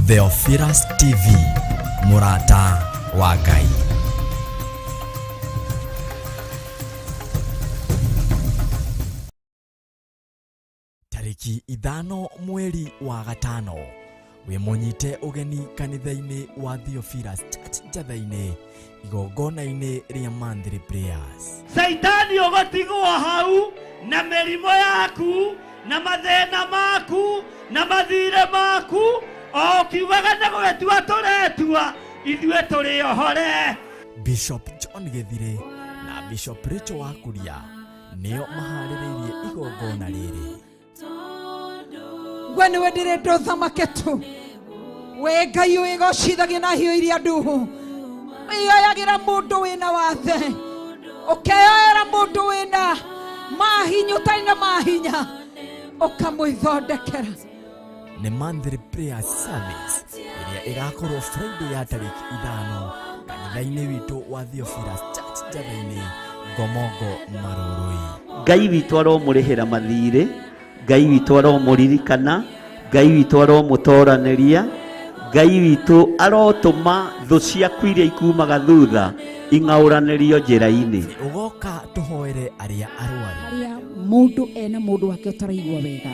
Theophilus TV, Murata wa Ngai. Tariki ithano mweri wa gatano, wimunyite ugeni kanitha-ini wa Theophilus Church Njatha-ini igongona-ini ria Monthly Prayers. Saitani ugotigwa hau na mirimo yaku na mathina maku na mathire maku okiugaga na gwetua turetua ithue turi ohore. Bishop John Githire na Bishop Rachel Wakuria nio mahaririirie igongona riri. When we did it, Samaketu, we gayu ego shidagi na hiyo iria duhu. Iya yagira mudu wina wathe. Okera mudu wina mahinyo taina mahinya. Okamuithondekera. Ni Monthly Prayer Service iria igakorwo Friday ya tariki ithano kanitha-ini witu wa Theophilus Church Njatha-ini Ngomongo Maroroi. Ngai witu aromurihira mathire, Ngai witu aromuririkana, Ngai witu aromutoraniria, Ngai witu arotuma thu ciaku iria ikumaga thutha ing'auranirio njira-ini. Ugoka tuhoere aria arwaru. Aria mundu ena mundu wake utaraigwa wega.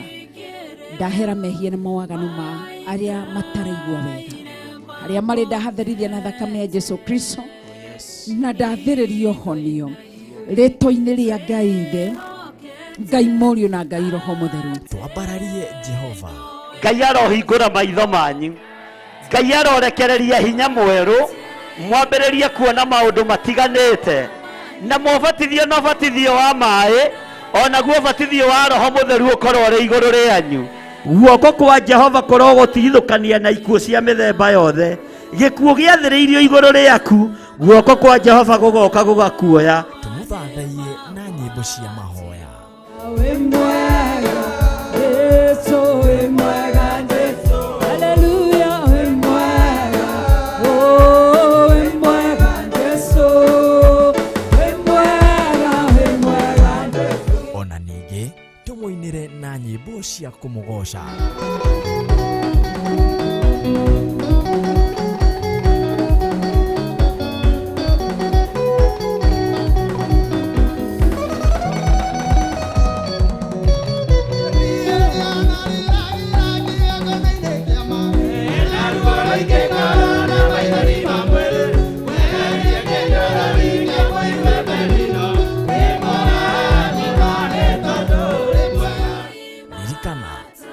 Ndahera mehia na mawaganu ma aria mataraigwa wega. Aria mari ndahatherithia na thakame ya Jesu Kristo. Na ndathiririo honio. Rĩtwa-inĩ rĩa Ngai Ithe, Ngai Mũriũ na Ngai Roho Mũtheru. Twambararie Jehova. Ngai arohingũra maitho manyu. Ngai arorekereria hinya mweru. Mwambĩrĩrie kuona maũndũ matiganĩte. Na mũbatithio na ũbatithio wa maĩ. Ona guo ũbatithio wa Roho Mũtheru ũkorwo ũrĩ igũrũ rĩanyu. Guoko kwa Jehova korwo gũtigithũkania na ikuũ cia mĩthemba yothe. Gĩkuũ gĩathĩrĩirio igũrũ rĩaku. Guoko kwa Jehova gũgoka gũgakuoya. Tumuthathaiye na nyĩmbo cia mahoya. Ona ningĩ tumuinire na nyĩmbo cia kũmũgoca.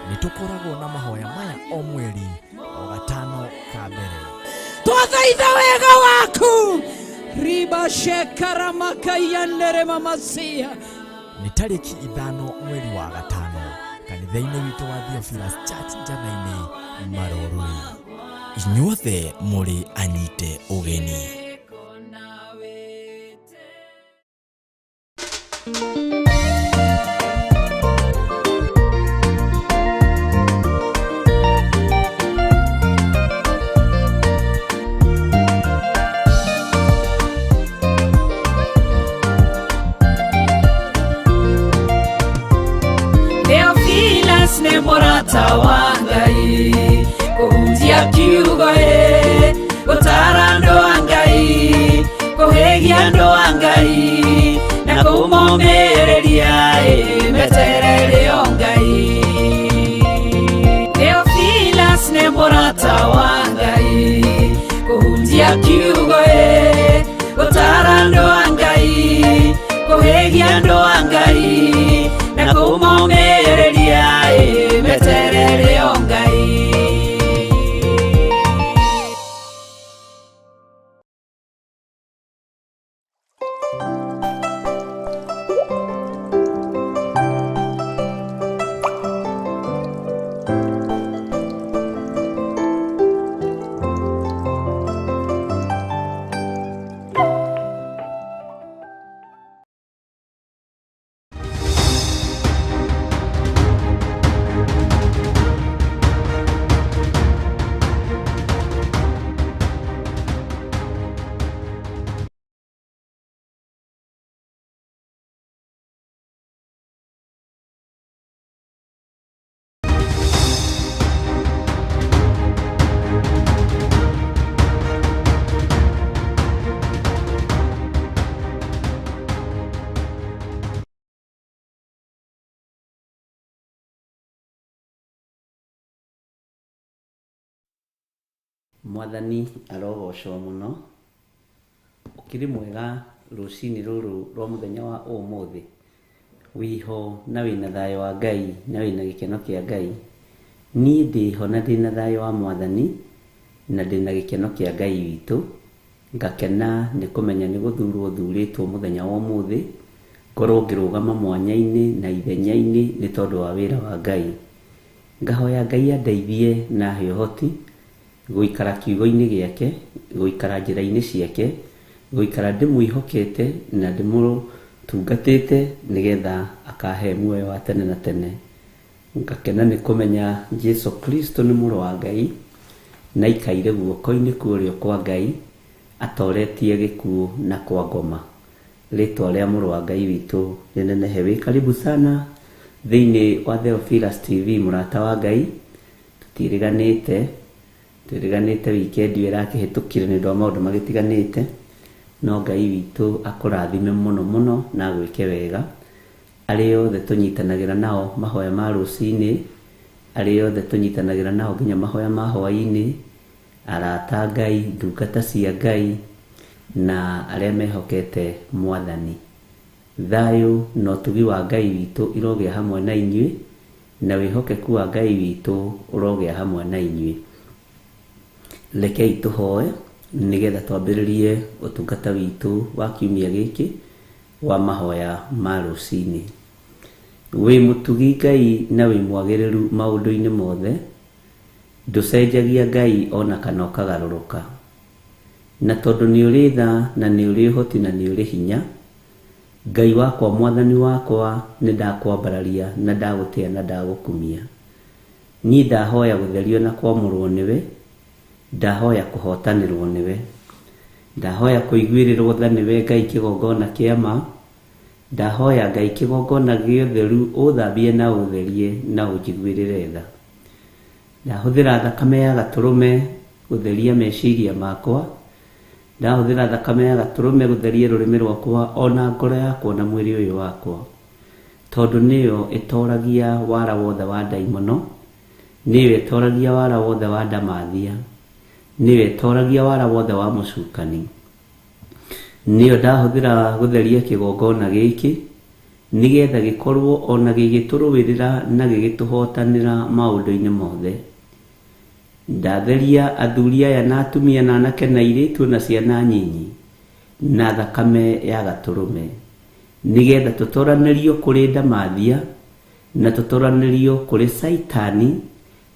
Nitukoragwo na mahoya maya o mweri o gatano ka mbere. Twathaitha wega waku. Riba shekara makayandere mamasia. Ni tariki ithano mweri wa gatano kanitha-ini witu wa Theophilus Church Njatha-ini Maroroi. Inyuothe muri anyite ugeni. Ne Murata wa Ngai kuhunjia kiugo gutara andũ a Ngai kuhegia andũ a Ngai na kũmomĩrĩria meterere o Ngai. Theophilus ne Murata wa Ngai kuhunjia kiugo gutara andũ a Ngai kuhegia andũ a Ngai na kũmomĩrĩria meterere o Ngai. Mwathani arogocwo muno ukiri mwega rucini ruru rwa muthenya wa umuthi wiho na wina thayo wa Ngai na wina gikeno kia Ngai. Ni ndiho na ndina thayo wa Mwathani na ndina gikeno kia Ngai witu, ngakena ni kumenya ni guthurwo thuritwo muthenya wa umuthi korwo ngirugama mwanya-ini na ithenya-ini ni tondu wa wira wa Ngai. Ngahoya Ngai andeithie na hihoti guikara kiugo-ini giake, guikara njira-ini ciake, guikara ndimwihokete na ndimutungatite nigetha akahe muoyo wa tene na tene. Ngakena ni kumenya Jesu Kristo ni muru wa Ngai na ikaire guoko-ini kurio kwa Ngai atoretie gikuo na kwa ngoma. Ritwa ria muru wa Ngai witu rinenehewe. Karibu sana thiini wa Theophilus TV murata wa Ngai. Turiganite weekend irakihitukire ni ndo maundu magitiganite, no Ngai witu akurathime muno muno na gwike wega. Ari othe tunyitanagira nao mahoya ma rucini, ari othe tunyitanagira nao nginya mahoya ma hwaini, arata Ngai, ndungata cia Ngai na aria mehokete Mwathani. Thayo no tugi wa Ngai witu irogia hamwe na inyui na wihokeku wa Ngai witu urogia hamwe na inyui. Rekei tuhoe nigetha twambiririe utungata witu wa kiumia giki wa mahoya ma rucini. Wi mutugi Ngai na wi mwagiriru maundu-ini mothe, nducenjagia Ngai ona kana ukagaruruka. Na tondu ni uri tha na ni uri hoti na ni uri hinya, Ngai wakwa Mwathani wakwa ni ndakwambararia na ndagutia na ndagukumia. Ni ndahoya gutherio na kwamurwo niwe, ndahoya kuhotanirwo niwe, ndahoya kuiguirirwo tha niwe Ngai kigongona kia ma, ndahoya Ngai kigongona gia utheru uthambie na utherie na unjiguirire tha. Ndahuthira thakame ya gaturume gutheria meciria makwa, ndahuthira thakame ya gaturume gutheria rurimi rwakwa ona ngoro yakwa na mwiri uyu wakwa, tondu niyo itoragia wara wothe wa daimono, niyo itoragia wara wothe wa ndamathia, niyo itoragia wara wothe wa mucukani. Niyo ndahuthira gutheria kigongona giki nigetha gikorwo ona gigituruwirira na gigituhotanira maundu-ini mothe. Ndatheria athuri aya na atumia na anake na airitu na ciana nyinyi na thakame ya gaturume, nigetha tutoranirio kuri ndamathia na tutoranirio kuri saitani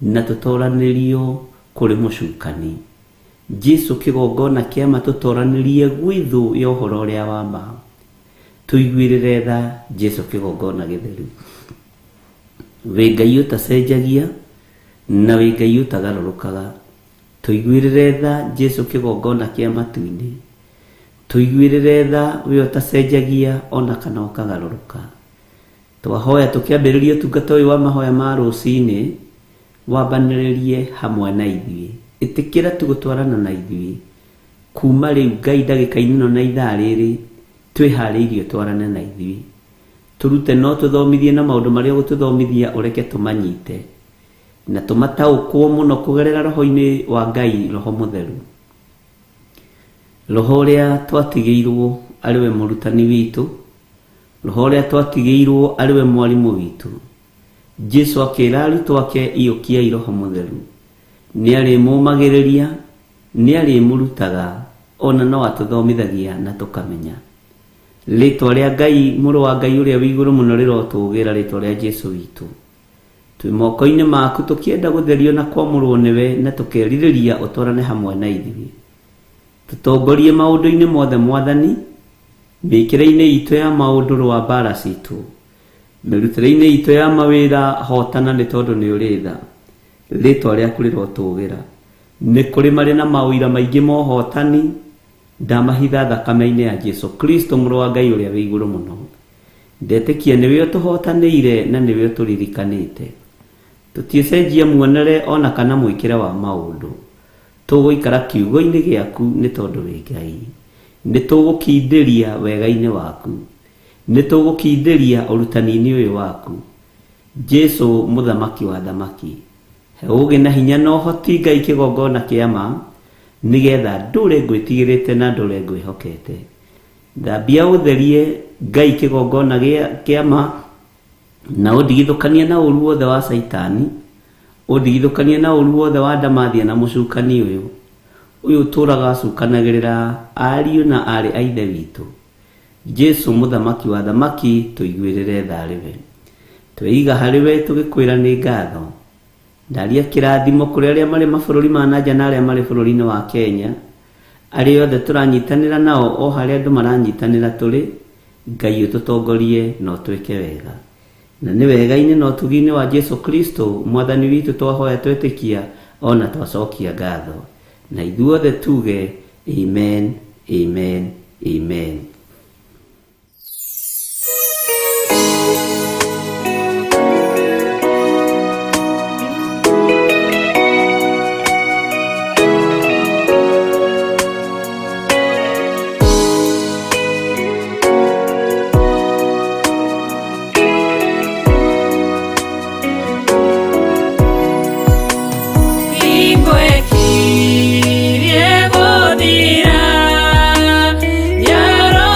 na tutoranirio kuri mucukani. Jesu kigongona kia ma tutoranirie gwithu ya uhoro uria wa ma. Tuiguirire tha Jesu kigongona githeru. Wi Ngai utacenjagia na wi Ngai utagarurukaga. Tuiguirire tha Jesu kigongona kia matu-ini. Tuiguirire tha wi utacenjagia ona kana ukagaruruka. Twahoya tukiambiriria utungata uyu wa mahoya ma rucini wambaniririe hamwe na ithuĩ. Itikira tugutwarana na ithuĩ kuma riu Ngai ndagika-ini no na ithaa riri twihariirie twarane na ithuĩ. Turute no tuthomithie na maundu maria gututhomithia ureke tumanyite na tumataukwo muno kugerera roho-ini wa Ngai, roho mutheru, roho uria twatigiirwo ariwe murutani witu, roho uria twatigiirwo ariwe mwarimu witu. Jesu akira arutwo ake iyukiai roho mutheru, ni ari mumagiriria, ni ari murutaga ona no atuthomithagia na tukamenya. Ritwa ria Ngai muru wa Ngai uria wi iguru muno rirotugira, ritwa ria Jesu witu. Twi moko-ini maku tukienda gutherio na kwamurwo niwe na tukeririria utwarane hamwe na ithuĩ. Tutongorie maundu-ini mothe Mwathani, mikire-ini itu ya maundu rwa mbara citu, mirutire-ini itu ya mawira hotana ni tondu ni uri tha. Ritwa riaku rirotugira. Ni kuri mari na mawira maingi mohotani, ndamahitha thakame-ini ya Jesu Kristo muru wa Ngai uria wi iguru muno. Ndetikia niwe utuhotanire na niwe uturirikanite. Tuticenjia muonere ona kana mwikire wa maundu. Tuguikara kiugo-ini giaku ni tondu wi Ngai. Ni tugukindiria wega-ini waku, ni tugukindiria urutani-ini uyu waku. Jesu muthamaki wa thamaki, he ugi na hinya no hoti Ngai kigongona kia ma nigetha ndure ngwitigirite na ndure ngwihokete. Thambia utherie Ngai kigongona kia ma, na undigithukanie na uru wothe wa Saitani, undigithukanie na uru wothe wa Ndamathia na mucukani uyu turaga cukanagirira ariu na ari a ithe witu Jesu muthamaki wa thamaki, tuiguirire thariwe. Tweiga hariwe tugikwira ni ngatho. Ndaria kirathimo kuri aria mari mabururi ma nanja na aria mari bururi-ini wa Kenya, aria othe turanyitanira nao o haria andu maranyitanira turi. Ngai ututongorie no twike wega, na ni wega-ini no tugi-ini wa Jesu Kristo mwathani witu twahoya twetikia ona twacokia ngatho, na ithuothe tuge amen, amen, amen. Yaro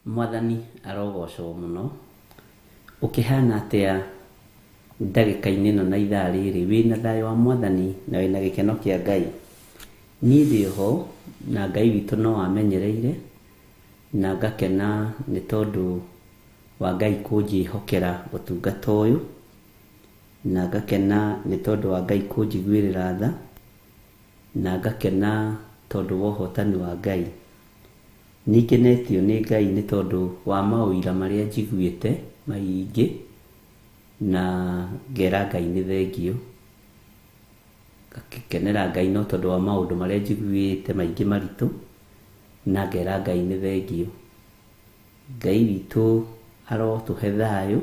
Mwathani arogocwo muno. Ukihana atia ndagika-inĩ ĩno na ithaa rĩrĩ wĩna thayũ wa Mwathani na wĩna gĩkeno kĩa Ngai? Niĩ ndĩ ho na Ngai witũ no amenyereire na ngakena nĩ tondũ wa Ngai kũnjĩhokera ũtungata ũyũ, na ngakena nĩ tondũ wa Ngai kũnjiguĩrĩra tha, na ngakena tondũ wa ũhotani wa Ngai. Nĩngenetio nĩ Ngai nĩ tondũ wa maũira marĩa njiguĩte maingĩ, na ngera Ngai nĩ thengio. Ngakenera Ngai no tondũ wa maũndũ marĩa njiguĩte maingĩ maritũ, na ngera Ngai nĩ thengio. Ngai witũ arotũhe thayũ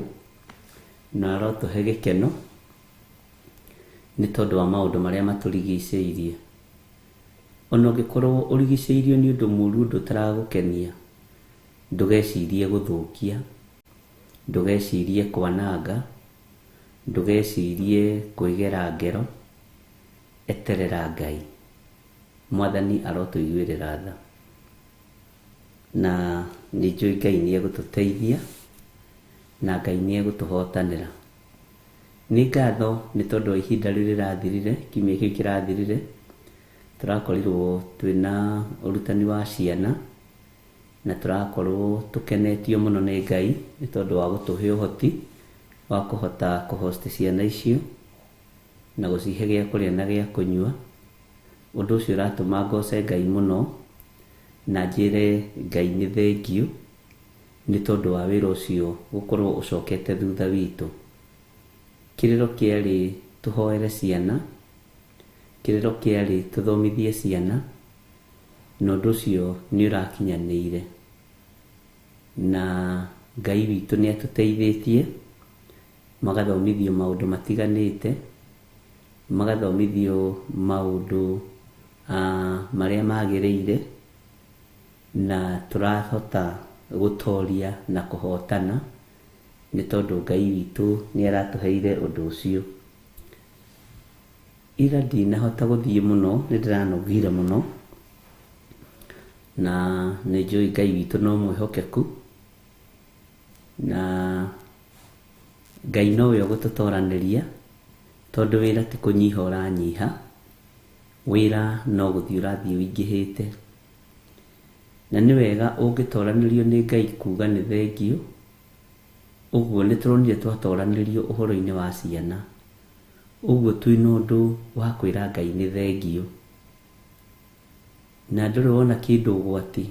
na arotũhe gĩkeno nĩ tondũ wa maũndũ marĩa matũrigicĩirie. Ona ũngĩkorwo ũrigicĩirio nĩ ũndũ mũũru, ũndũ ũtaragũkenia, ndũgecirie gũthũkia, ndũgecirie kwananga, ndũgecirie kwĩgera ngero. Eterera Ngai. Mwathani arotũiguĩrĩra tha, na nĩnjũĩ Ngai nĩegũtũteithia na Ngai nĩegũtũhotanĩra. Nĩ ngatho nĩ tondũ wa ihinda rĩrĩ rĩrathirire, kiumia kĩu kĩrathirire, tũrakorirwo twĩna ũrutani wa ciana, na tũrakorwo tũkenetio mũno nĩ Ngai nĩ tondũ wa gũtũhe ũhoti wa kũhota kũhost ciana icio na gũcihe gĩa kũrĩa na gĩa kũnyua. Ũndũ ũcio ũratũma ngoce Ngai mũno na njĩre Ngai nĩ thengio nĩ tondũ wa wĩra ũcio gũkorwo ũcokete thutha witũ. Kĩrĩro kĩarĩ tũhoere ciana, kĩrĩro kĩarĩ tũthomithie ciana, na ũndũ ũcio nĩ ũrakinyanĩire. Na Ngai witũ nĩ atũteithĩtie, magathomithio maũndũ matiganĩte, magathomithio maũndũ marĩa magĩrĩire, na tũrahota gũtoria na kũhotana nĩ tondũ Ngai witũ nĩ aratũheire ũndũ ũcio. Ira ndinahota gũthiĩ mũno, nĩ ndĩranogire mũno, na nĩ njũĩ Ngai witũ no mwĩhokeku, na Ngai nowe ũgũtũtoranĩria tondũ wĩra ti kũnyiha ũranyiha, wĩra no gũthiĩ ũrathiĩ ũingĩhĩte. Na nĩ wega ũngĩtoranĩrio nĩ Ngai kuga nĩ thengio. Ũguo nĩ tũronire twatoranĩrio ũhoro-inĩ wa ciana, ũguo twĩna ũndũ wa kwĩra Ngai nĩ thengio. Na ndũrĩ wona kĩndũ ũgwati,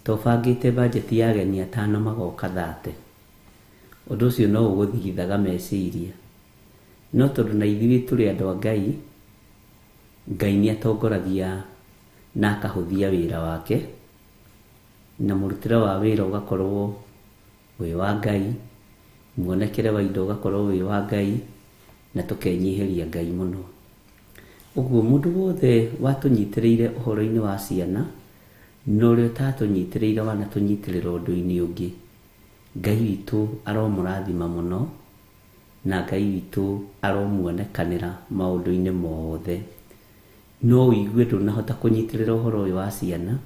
tũbangĩte bajeti ya ageni 5 magoka 30. Ũndũ ũcio no ũgũthigithaga meciria, no tondũ na ithuĩ tũrĩ andũ a Ngai, Ngai nĩ atongoragia na akahũthia wĩra wake, na mũrutĩre wa wĩra ũgakorwo wĩ wa Ngai, muonekere wa indo ũgakorwo wĩ wa Ngai, na tũkenyihĩria Ngai mũno. Ũguo mũndũ wothe watũnyitĩrĩire ũhoro-inĩ wa ciana, na ũrĩa ũtatũnyitĩrĩire wanatũnyitĩrĩra ũndũ-inĩ ũngĩ, Ngai witũ aromũrathima mũno, na Ngai witũ aromuonekanĩra maũndũ-inĩ mothe. No ũigue ndũnahota kũnyitĩrĩra ũhoro ũyũ wa ciana,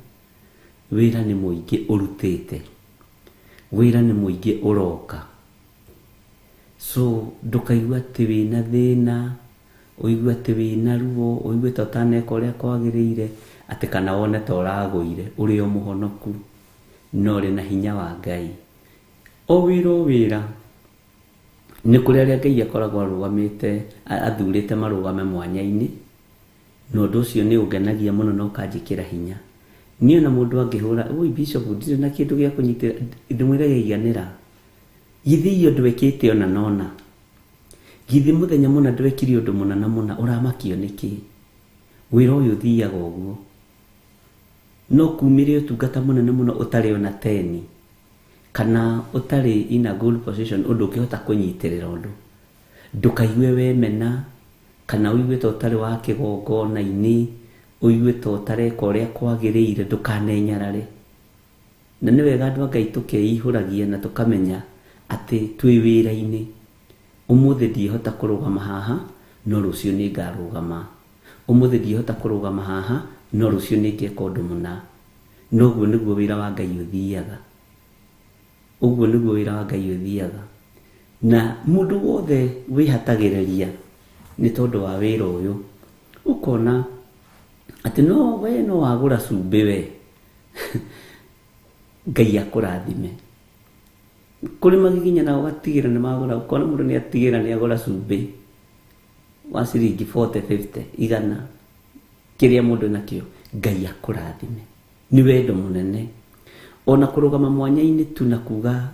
wĩra nĩ mũingĩ ũrutĩte, wĩra nĩ mũingĩ ũroka. So ndũkaigua atĩ wĩna thĩna, ũigue atĩ wĩna ruo, ũigue ta ũtaneka ũrĩa kwagĩrĩire, atĩ kana wone ta ũragũire, ũrĩ o mũhonoku, no ũrĩ na hinya wa Ngai. O wĩra nĩ kũrĩ arĩa Ngai akoragwo arũgamĩte, athurĩte marũgame mwanya-inĩ, na ũndũ ũcio nĩ ũngenagia mũno na ũkanjĩkĩra hinya. Niĩ na mũndũ angĩhũra, "Oi Bishop, ndirĩ na kĩndũ gĩa kũnyitĩra," ndĩmwĩre gĩiganĩra. Githĩ iyo ndwĩkĩte ona nona? Githĩ mũthenya mũna ndwekire ũndũ mũna na mũna, ũramakio nĩkĩ? Wĩra ũyũ ũthiaga ũguo. No kumĩre ũtungata mũnene mũno ũtarĩ ona 10, kana ũtarĩ in a good position ũndũ ũkĩhota kũnyitĩrĩra ũndũ. Ndũkaigue wemena, kana ũigue ta ũtarĩ wa kĩgongona-inĩ, ũigue ta ũtareka ũrĩa kwagĩrĩire, ndũkanenyarare. Na nĩ wega andũ a Ngai tũkeihũragia na tũkamenya atĩ twĩ wĩra-inĩ. Ũmũthĩ ndiehota kũrũgama haha, no rũciũ nĩ ngarũgama. Ũmũthĩ ndiehota kũrũgama haha, no rũciũ nĩ ngeka ũndũ mũna. Noguo nĩguo wĩra wa Ngai ũthiaga. Uguo niguo wira wa Ngai uthiaga. Na mundu wothe wihatagireria ni tondu wa wira uyu ukona ati no we no wagura cumbi we Ngai akurathime. Kuri magiginya na ugatigira ni magura, ukona mundu ni atigira ni agura cumbi wa ciringi 40-50 igana kiria mundu nakio. Ngai akurathime, ni wendo munene. Ona kurugama mwanya-ini tu na kuga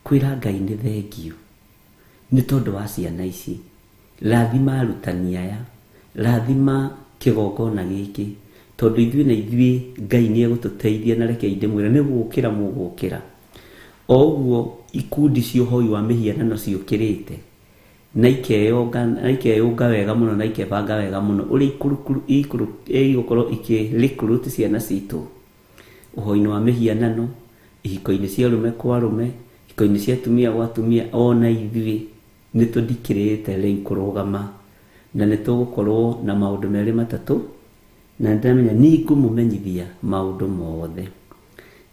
kwira Ngai ni thengio ni tondu wa ciana ici. Rathima arutani aya, rathima kigongona giki, tondu ithuĩ na ithuĩ Ngai ni egututeithia na reke ndimwira ni gukira mugukira. O uguo ikundi cia ũhoi wa mĩhianano ciũkĩrĩte na ikeyũnga wega mũno na ikebanga wega mũno ũrĩa igũkorwo ikĩ-recruit ciana citũ ũhoi-inĩ wa mĩhianano, ihiko-inĩ cia arũme kwa arũme, ihiko-inĩ cia atumia gwa atumia. Ona ithuĩ nĩ tũthikĩrĩte rĩu kũrũgama na nĩ tũgũkorwo na maũndũ merĩ matatũ, na ndĩramenya nĩ ngũmũmenyithia maũndũ mothe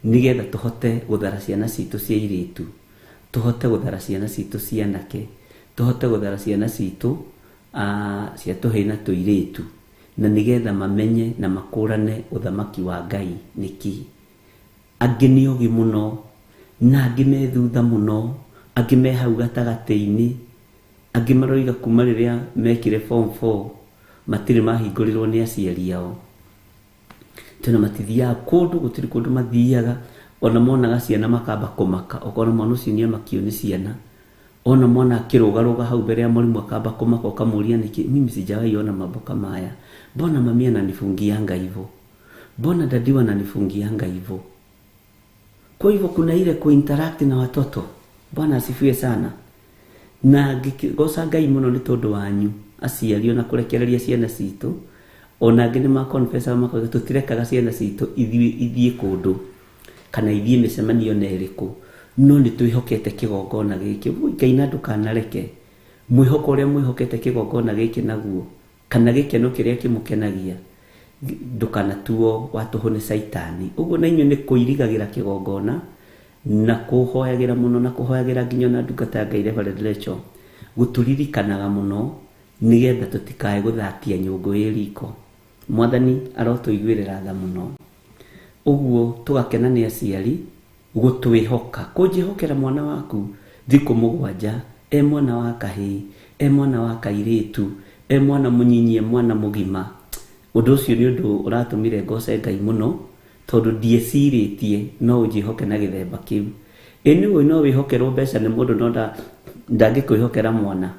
nigetha tuhote guthara ciana citu cia iritu, tuhote guthara ciana citu cia anake, tuhote guthara ciana citu cia tuhĩ na tuiritu, na nigetha mamenye na makurane uthamaki wa Ngai niki. Angĩ nĩ ogi mũno na angĩ me thutha mũno, angĩ me hau gatagati-inĩ, angĩ maroiga kuma rĩrĩa mekire form 4 matirĩ mahingũrirwo nĩ aciari ao. Tena matithiaga kũndũ, gũtirĩ kũndũ mathiaga, ona monaga ciana makamba kũmaka, okona mwana ũcio nĩ amakio nĩ ciana. Ona mwana akĩrũgarũga hau mbere ya mwarimũ akamba kũmaka, ũkamũria nĩkĩ, mimi sijawahi ona mambo kama haya, mbona mami ananifungianga hivyo, mbona dadi wananifungianga hivyo. Kwa hivyo kuna ile kuinteract na watoto. Bwana asifiwe sana. Na goca Ngai mũno nĩ tondũ wanyu aciari ona kũrekereria ciana citũ. Ona angĩ nĩ makonfessa makoiga tũtirekaga ciana citũ ithiĩ kũndũ kana ithiĩ mĩcemanio na ĩrĩkũ, no nĩ twĩhokete kĩgongona gĩkĩ. Ngai na ndũkanareke mwĩhoko ũrĩa mwĩhokete kĩgongona gĩkĩ naguo kana gĩkeno kĩrĩa kĩmũkenagia ndũkanatuo watũhũ nĩ Saitani. Ũguo na inyuĩ nĩ kũirigagĩra kĩgongona na kũhoyagĩra mũno na kũhoyagĩra nginya na ndungata Ngai Reverend Rachel gũtũririkanaga mũno nigetha tũtikae gũthakia nyũngũ ĩ riko. Mwathani arotũiguĩrĩra tha mũno. Ũguo tũgakena nĩ aciari gũtwĩhoka, kũnjĩhokera mwana waku thikũ mũgwanja, mwana wa kahĩĩ, mwana wa kairĩtu, mwana mũnyinyi, mwana mũgima. Ũndũ ũcio nĩ ũndũ ũratũmire ngoce Ngai mũno, tondũ ndiecirĩtie no ũnjĩhoke na gĩthemba kĩu. Nĩũĩ no wĩhokerwo mbeca nĩ mũndũ no ndangĩkwĩhokera mwana.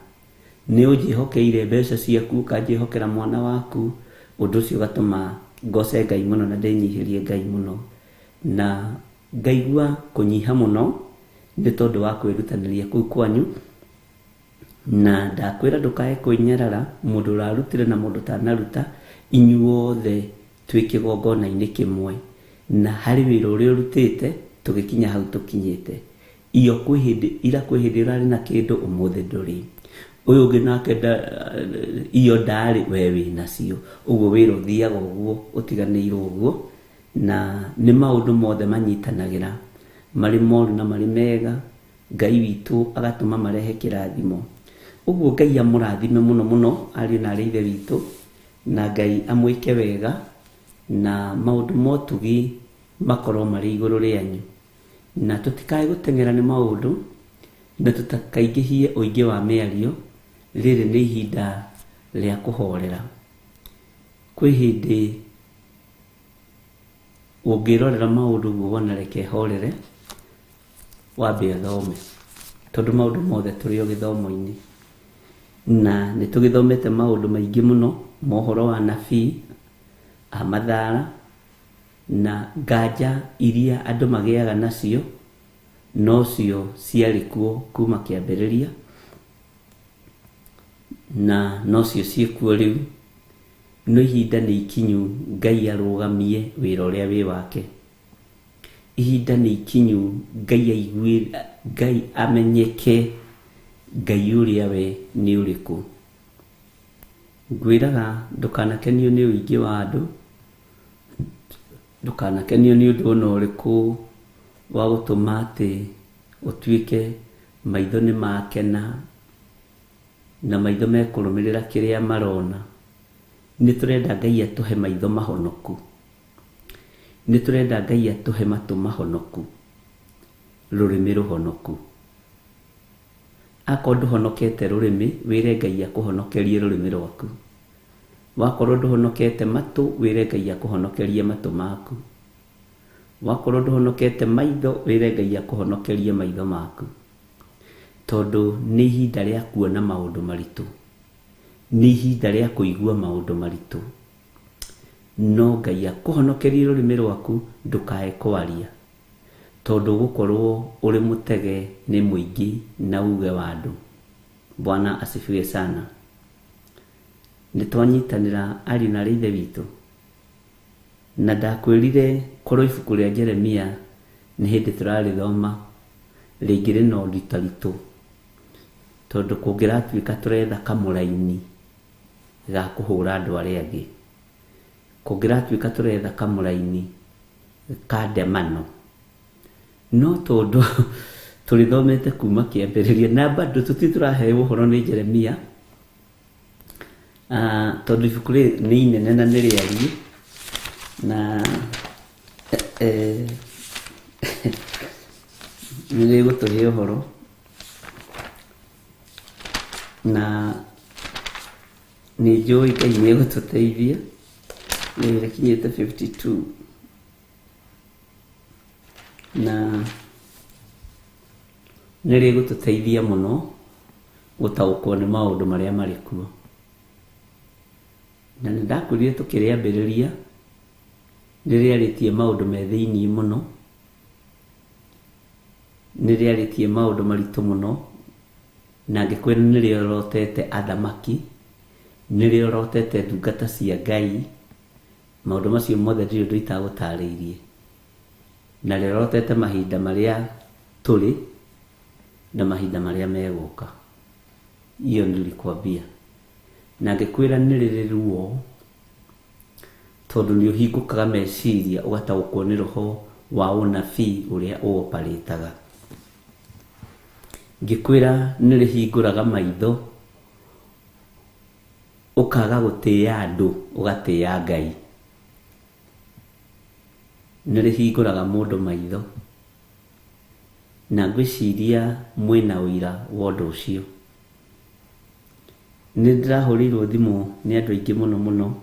Nĩ ũnjĩhokeire mbeca ciaku, ũkanjĩhokera mwana waku. Ũndũ ũcio ũgatũma ngoce Ngai mũno na ndĩnyihĩrie Ngai mũno. Na ngaigua kũnyiha mũno nĩ tondũ wa kwĩrutanĩria kũu kwanyu, na ndakwĩra ndũkae kwĩnyarara, mũndũ ũrarutire na mũndũ ũtanaruta, inyuothe twĩ kĩgongona-inĩ kĩmwe, na harĩ wĩra ũrĩa ũrutĩte tũgĩkinya hau tũkinyĩte. Ira kwĩ hĩndĩ ũrarĩ na kĩndũ, ũmũthĩ ndũrĩ. Ũyũ ũngĩ nake iyo ndarĩ, we wĩ nacio. Ũguo wĩra ũthiaga ũguo, ũtiganĩirwo ũguo, na nĩ maũndũ mothe manyitanagĩra, marĩ moru na marĩ mega. Ngai witũ agatũma marehe kĩrathimo. Ũguo Ngai amũrathime mũno mũno ariũ na arĩ ithe witũ, na Ngai amwĩke wega, na maũndũ motugi makorwo marĩ igũrũ rĩanyu, na tũtikae gũteng'era nĩ maũndũ, na tũtakaingĩhie ũingĩ wa mĩario. Rĩrĩ nĩ ihinda rĩa kũhorera. Kwĩ hĩndĩ ũngĩrorera maũndũ guo wona reke horere, wambe ũthome, tondũ maũndũ mothe tũrĩ o gĩthomo-inĩ, na nĩ tũgĩthomete maũndũ maingĩ mũno, mohoro wa nabii, Mathaara na nganja iria andũ magĩaga nacio, no cio ciarĩ kuo kuma kĩambĩrĩria, na no cio ciĩkuo rĩu. No ihinda nĩ ikinyu Ngai arũgamie wĩra ũrĩa wĩ wake. Ihinda nĩ ikinyu Ngai amenyeke, Ngai ũrĩa we nĩ ũrĩkũ. Ngwĩraga ndũkanakenio nĩ ũingĩ wa andũ, ndũkanakenio nĩ ũndũ ona ũrĩkũ wa gũtũma atĩ ũtuĩke maitho nĩ makena na maitho mekũrũmĩrĩra kĩrĩa marona. Nĩ tũrenda Ngai atũhe maitho mahonoku, nĩ tũrenda Ngai atũhe matũ mahonoku, rũrĩmĩ rũhonoku. Akorwo ndũhonokete rũrĩmĩ, wĩre Ngai akũhonokerie rũrĩmĩ rwaku. Wakorwo ndũhonokete matũ, wĩre Ngai akũhonokerie matũ maku. Wakorwo ndũhonokete maitho, wĩre Ngai akũhonokerie maitho maku. Tondũ nĩ ihinda rĩa kuona maũndũ maritũ, nĩ ihinda rĩa kũigua maũndũ maritũ. No Ngai akũhonokerie rũrĩmĩ rwaku, ndũkae kwaria, tondũ gũkorwo ũrĩ mũtege nĩ mũingĩ na uge wa andũ. Bwana asifiwe sana. Nĩ twanyitanĩra ariũ na ithe witũ, na ndakwĩrire korwo ibuku rĩa Jeremia nĩ hĩndĩ tũrarĩthoma rĩngĩ rĩna ũritaritũ, tondũ kũngĩratuĩka tũretha kamũraini ga kũhũra andũ arĩa angĩ, kũngĩratuĩka tũretha kamũraini ka ndemano. No tondũ tũrĩthomete kuma kĩambĩrĩria na bado tũtitũraheo ũhoro nĩ Jeremia, tondũ ibuku rĩrĩ nĩ inene na nĩ rĩariĩ, na nĩ rĩgũtũhe ũhoro, na nĩ njũĩ Ngai nĩ egũtũteithia. Nĩ rĩkinyĩte 52 na nĩ rĩgũtũteithia mũno gũtaũkwo nĩ maũndũ marĩa marĩ kuo. Na nĩ ndakwĩrire tũkĩrĩambĩrĩria nĩ rĩarĩtie maũndũ me thĩiniĩ mũno, nĩ rĩarĩtie maũndũ maritũ mũno, na ngĩkwĩra nĩ rĩorotete athamaki, nĩ rĩorotete ndungata cia Ngai. Maũndũ macio mothe ndirĩ ũndũ itagũtarĩirie, na rĩorotete mahinda marĩa tũrĩ na mahinda marĩa megũka. Iyo nilikwambia, na ngĩkwĩra nĩ rĩrĩ ruo, tondũ nĩ ũhingũkaga meciria ũgataũkwo nĩ roho wa ũnabii ũrĩa ũoparĩtaga. Ngĩkwĩra nĩ rĩhingũraga maitho, ũkaga gũtĩĩa andũ ũgatĩĩa Ngai. Nĩ rĩhingũraga mũndũ maitho, na ngwĩciria mwĩna ũira wa ũndũ ũcio. Nĩ ndĩrahũrĩirwo thimũ nĩ andũ aingĩ mũno mũno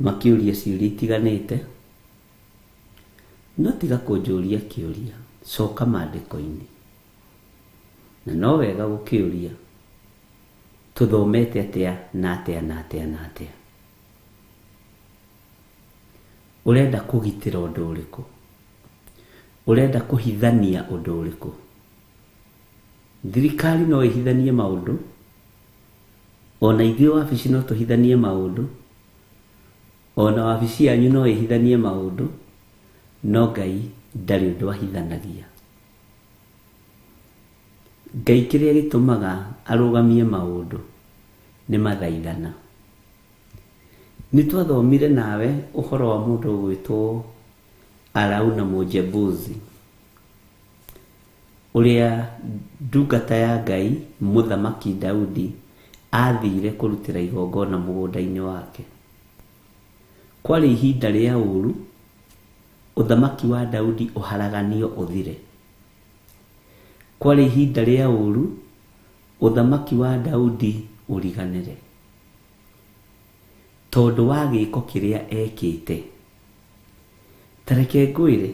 makĩũria ciũria itiganĩte, no tiga kũnjũria kĩũria, coka maandĩko-inĩ. Na no wega gũkĩũria, tũthomete atĩa na atĩa na atĩa na atĩa. Ũrenda kũgitĩra ũndũ ũrĩkũ? Ũrenda kũhithania ũndũ ũrĩkũ? Thirikari no ĩhithanie maũndũ, ona ithuĩ wabici no tũhithanie maũndũ, ona wabici yanyu no ĩhithanie maũndũ, no Ngai ndarĩ ũndũ ahithanagia. Ngai kĩrĩa gĩtũmaga arũgamie maũndũ nĩ mathaithana. Nĩ twathomire nawe ũhoro wa mũndũ ũgwĩtwo Arauna Mũjebuzi, ũrĩa ndungata ya Ngai mũthamaki Daudi athire kũrutĩra igongona mũgũnda-inĩ wake. Kwarĩ ihinda rĩa ũru, ũthamaki wa Daudi ũharaganio ũthire. Kwarĩ ihinda rĩa ũru, ũthamaki wa Daudi ũriganĩre, tondũ wa gĩko kĩrĩa ekĩte. Tareke ngwĩre,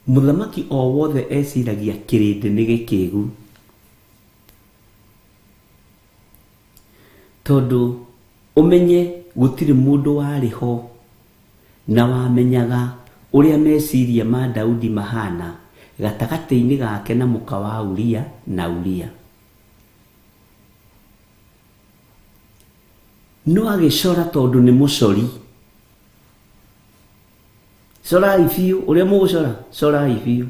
mũthamaki o wothe eciragia kĩrĩndĩ nĩ gĩkĩgu, tondũ ũmenye gũtirĩ mũndũ warĩ ho na wamenyaga ũrĩa meciria ma Daudi mahana gatagatĩ-inĩ gake na mũka wa Uria na Uria. No agĩcora tondũ nĩ mũcori. Corai biũ, ũrĩa mũgũcora, corai biũ.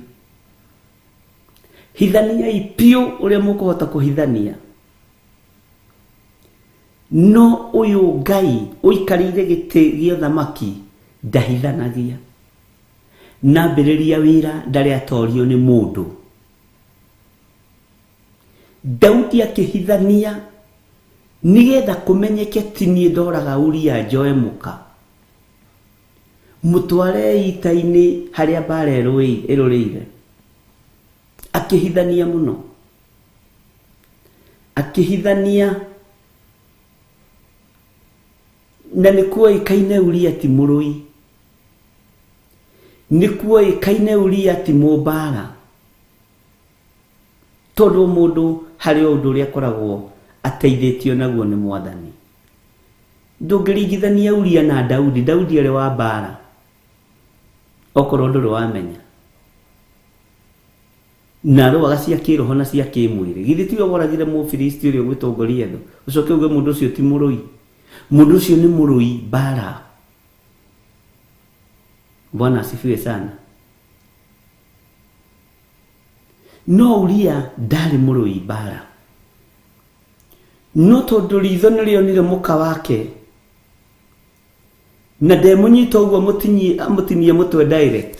Hithaniai biũ ũrĩa mũkũhota kũhithania. No ũyũ Ngai ũikarĩire gĩtĩ gĩa ũthamaki ndahithanagia. na mbĩrĩria wĩra ndarĩ atorio nĩ mũndũ. Daudi akĩhithania nĩgetha kũmenyeke ti niĩ ndoraga Uria njoe mũka, mũtware ita-inĩ harĩa mbara ĩrũrĩire. Akĩhithania mũno, akĩhithania, na nĩkuoĩkaine Uria ti mũrũi, nĩkuoĩkaine Uria ti mũmbara, tondũ mũndũ harĩ ũndũ ũrĩa akoragwo ateithĩtio naguo nĩ Mwathani. Ndũngĩringithania Uria na Daudi. Daudi arĩ wa mbara, okorwo ndũrĩ wamenya, na rũaga cia kĩroho na cia kĩmwĩrĩ. Githĩ tiwe woragire Mũfilisti ũrĩa ũgwĩtwo Goliath, ũcoke uge mũndũ ũcio ti mũrũi? Mũndũ ũcio nĩ mũrũi mbara. Bwana asifiwe sana. No Uria ndarĩ mũrũi mbara, no tondũ ritho nĩrĩonire mũka wake na ndemũnyita ũguo amũtinie mũtwe direct,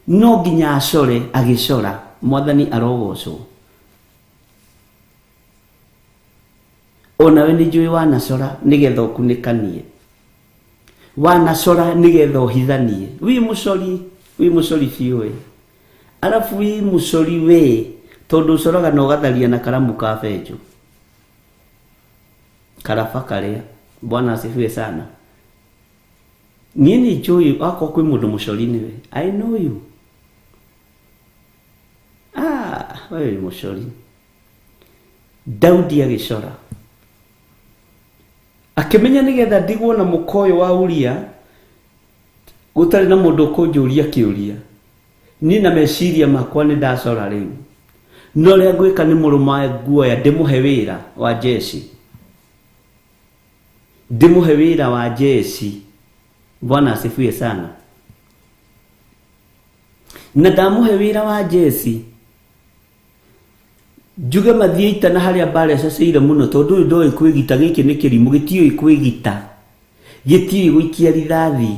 no nginya acore, agĩcora. Mwathani arogocwo. Onawe nĩ njũĩ wanacora nĩgetha ũkunĩkanie, wanacora nĩgetha ũhithanie. Wi mũcori biũ, arabu wi mũcori we, tondũ ũcoraga na ũgatharia na karamu ka benjũ, karaba karĩa. Bwana asifiwe sana. Niĩ nĩ njũĩ akorwo kwĩ mũndũ mũcori nĩwe. I know you. Wewe mũcori. Daudi agĩcora, akĩmenya nĩgetha ndigwo na mũkoyo wa Uria gũtarĩ na mũndũ ũkũnjũria kĩũria, niĩ na meciria makwa nĩ ndacora rĩu, no rĩa ngwĩka nĩ mũrũma nguoya ndĩmũhe wĩra wa jeshi, ndĩmũhe wĩra wa jeshi. Bwana asifiwe sana. Na ndamũhe wĩra wa jeshi, njuge mathiĩ ita na harĩa mbara ĩcaceire mũno, tondũ ũyũ ndoĩ kwĩgita. Gĩkĩ nĩ kĩrimũ, gĩtiũĩ kwĩgita, gĩtiũĩ gũikia rithathi,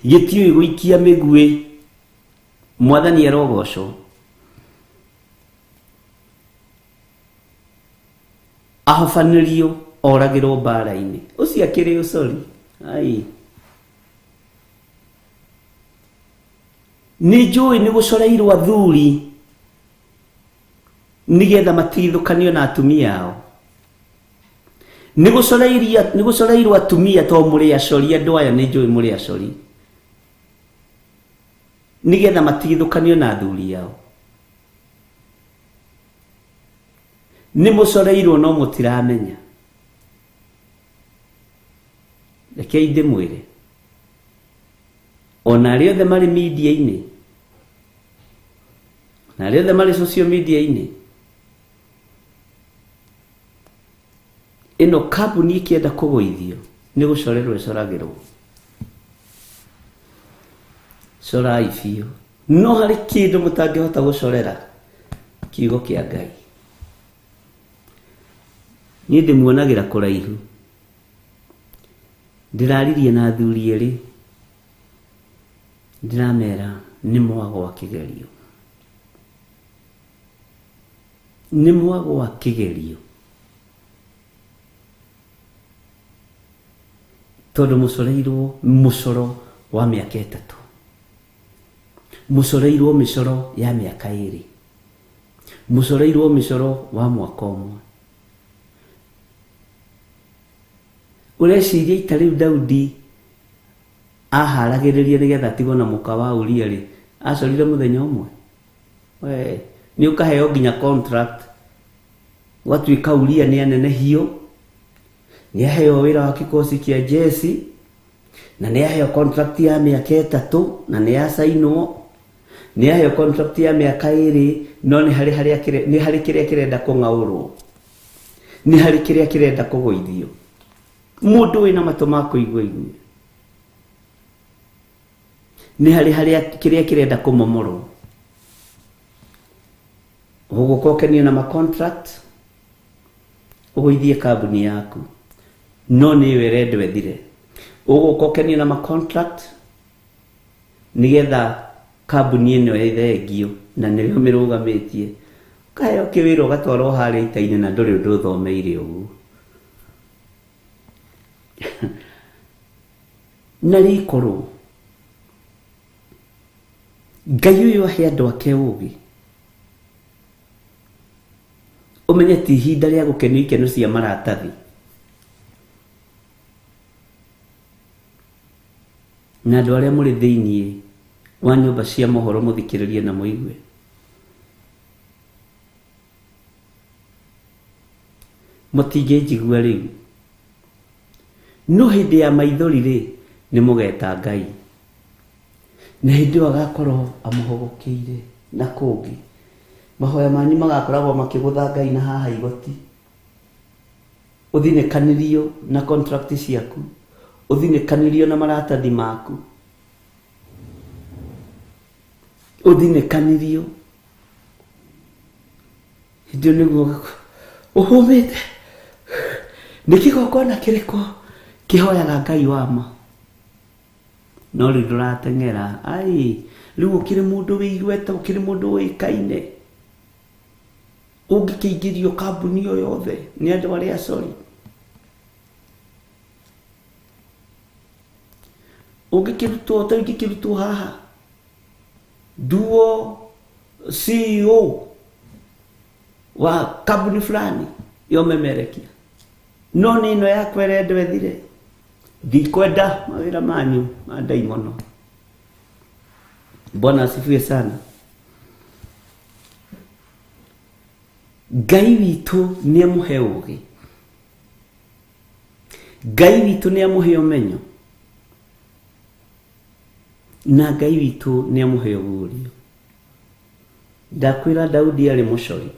gĩtiũĩ gũikia mĩguĩ. Mwathani arogocwo. Ahobanĩrio, oragĩrwo mbara-inĩ. Ũcio akĩrĩ ũcori. Nĩ njũĩ nĩ gũcoreirwo athuri nĩgetha matigithũkanio na atumia ao. Nĩ gũcoreirwo atumia to mũrĩ acori. Andũ aya nĩ njũĩ mũrĩ acori, nĩgetha matigithũkanio na athuri ao. Nĩ mũcoreirwo no mũtiramenya. Rekei ndĩmwĩre, ona arĩa othe marĩ media-inĩ, na arĩa othe marĩ social media-inĩ, ĩno kambuni ĩkĩenda kũgũithio nĩ gũcorerwo ĩcoragĩrwo. Corai biũ. No harĩ kĩndũ mũtangĩhota gũcorera, kiugo kĩa Ngai. Niĩ ndĩmuonagĩra kũraihu. Ndĩraririe na athuri erĩ, ndĩramera nĩ mwagwa kĩgerio, nĩ mwagwa kĩgerio, tondũ mũcoreirwo mũcoro wa mĩaka 3, mũcoreirwo mĩcoro ya mĩaka 2, mũcoreirwo mĩcoro wa mwaka ũmwe. Ũreciria ita rĩu Daudi aharagĩrĩria nĩgetha atigwo na mũka wa Uria rĩ, acorire mũthenya ũmwe? Nĩ ũkaheo nginya contract, gwatuĩka Uria nĩ anenehio, nĩ aheo wĩra wa kĩkosi kĩa jeshi, na nĩ aheo contract ya mĩaka 3, na nĩ asainwo, nĩ aheo contract ya mĩaka 2, no nĩ harĩ kĩrĩa kĩrenda kũng'aũrwo, nĩ harĩ kĩrĩa kĩrenda kũgũithio. Mũndũ wĩna matũ ma kũigua igua, nĩ harĩ kĩrĩa kĩrenda kũmomorwo. Ũgũkokenio na macontract, ũgũithie kambuni yaku, no nĩ were ndwethire. Ũgũkokenio na macontract, nigetha kambuni ĩno ĩthengio na nĩyo mĩrũgamĩtie kaheo kĩwĩra ũgatwarwo harĩa ita-inĩ na ndũrĩ ũndũ ũthomeire ũguo. Na rĩkorwo Ngai ũyũ ahe andũ ake ũũgĩ, ũmenye ti ihinda rĩa gũkenio ikeno cia maratathi. Na andũ arĩa mũrĩ thĩiniĩ wa nyũmba cia mohoro mũthikĩrĩrie na mũigue, mũtingĩnjigua rĩu, no hĩndĩ ya maithori rĩ nĩ mũgeta Ngai, na hĩndĩ ĩyo agakorwo amũhogokeire na kũngĩ mahoya manyu magakoragwo makĩgũtha Ngai na haha igoti, ũthinĩkanĩrio na contract ciaku, ũthinĩkanĩrio na maratathi maku, ũthinĩkanĩrio hĩndĩ ĩyo nĩguo ũhũmĩte nĩ kĩgongona kĩrĩkũ kĩhoyaga Ngai wa ma. No rĩu ndũrateng'era, rĩu ũkĩrĩ mũndũ wĩiguĩte, ũkĩrĩ mũndũ ũĩkaine, ũngĩkĩingĩrio kambuni o yothe nĩ andũ arĩa acori, ũngĩkĩrutwo ta ũngĩkĩrutwo haha nduo CEO wa kambuni fulani yomemerekia, no nĩ ĩno yakwa ĩrĩa ndwethire, ndikwenda mawĩra manyu ma ndaimono. Bwana asifiwe sana. Ngai witũ nĩ amũhe ũũgĩ, Ngai witũ nĩ amũhe ũmenyo, na Ngai witũ nĩ amũhe ũguũrio. Ndakwĩra Daudi arĩ mũcori,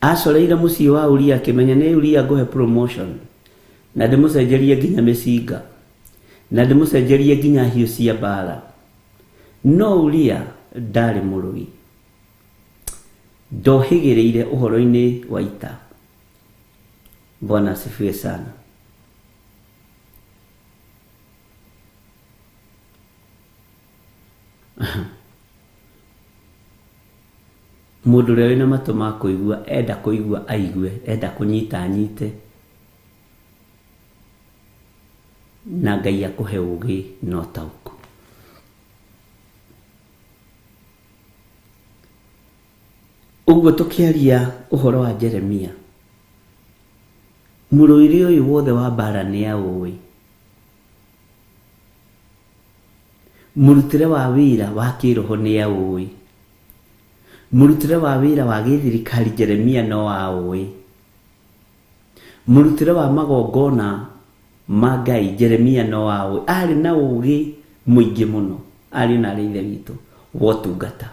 acoreire mũciĩ wa Uria akĩmenya nĩ Uria ngũhe promotion, na ndĩmũcenjerie nginya mĩcinga, na ndĩmũcenjerie nginya hiũ cia mbara. No Uria ndarĩ mũrũi, ndohĩgĩrĩire ũhoro-inĩ wa ita. Bwana asifiwe sana. Mũndũ ũrĩa wĩna matũ ma kũigua enda kũigua aigue, enda kũnyita anyite, na Ngai akũhe ũũgĩ na ũtaũku. Ũguo tũkĩaria ũhoro wa Jeremia, mũrũĩre ũyũ wothe wa mbara nĩ aũĩ, mũrutĩre wa wĩra wa kĩroho nĩ aũĩ, mũrutĩre wa wĩra wa gĩthirikari Jeremia no aũĩ, mũrutĩre wa magongona ma Ngai Jeremia no aũĩ. Arĩ na ũũgĩ mũingĩ mũno, arĩ na ithe witũ wa ũtungata,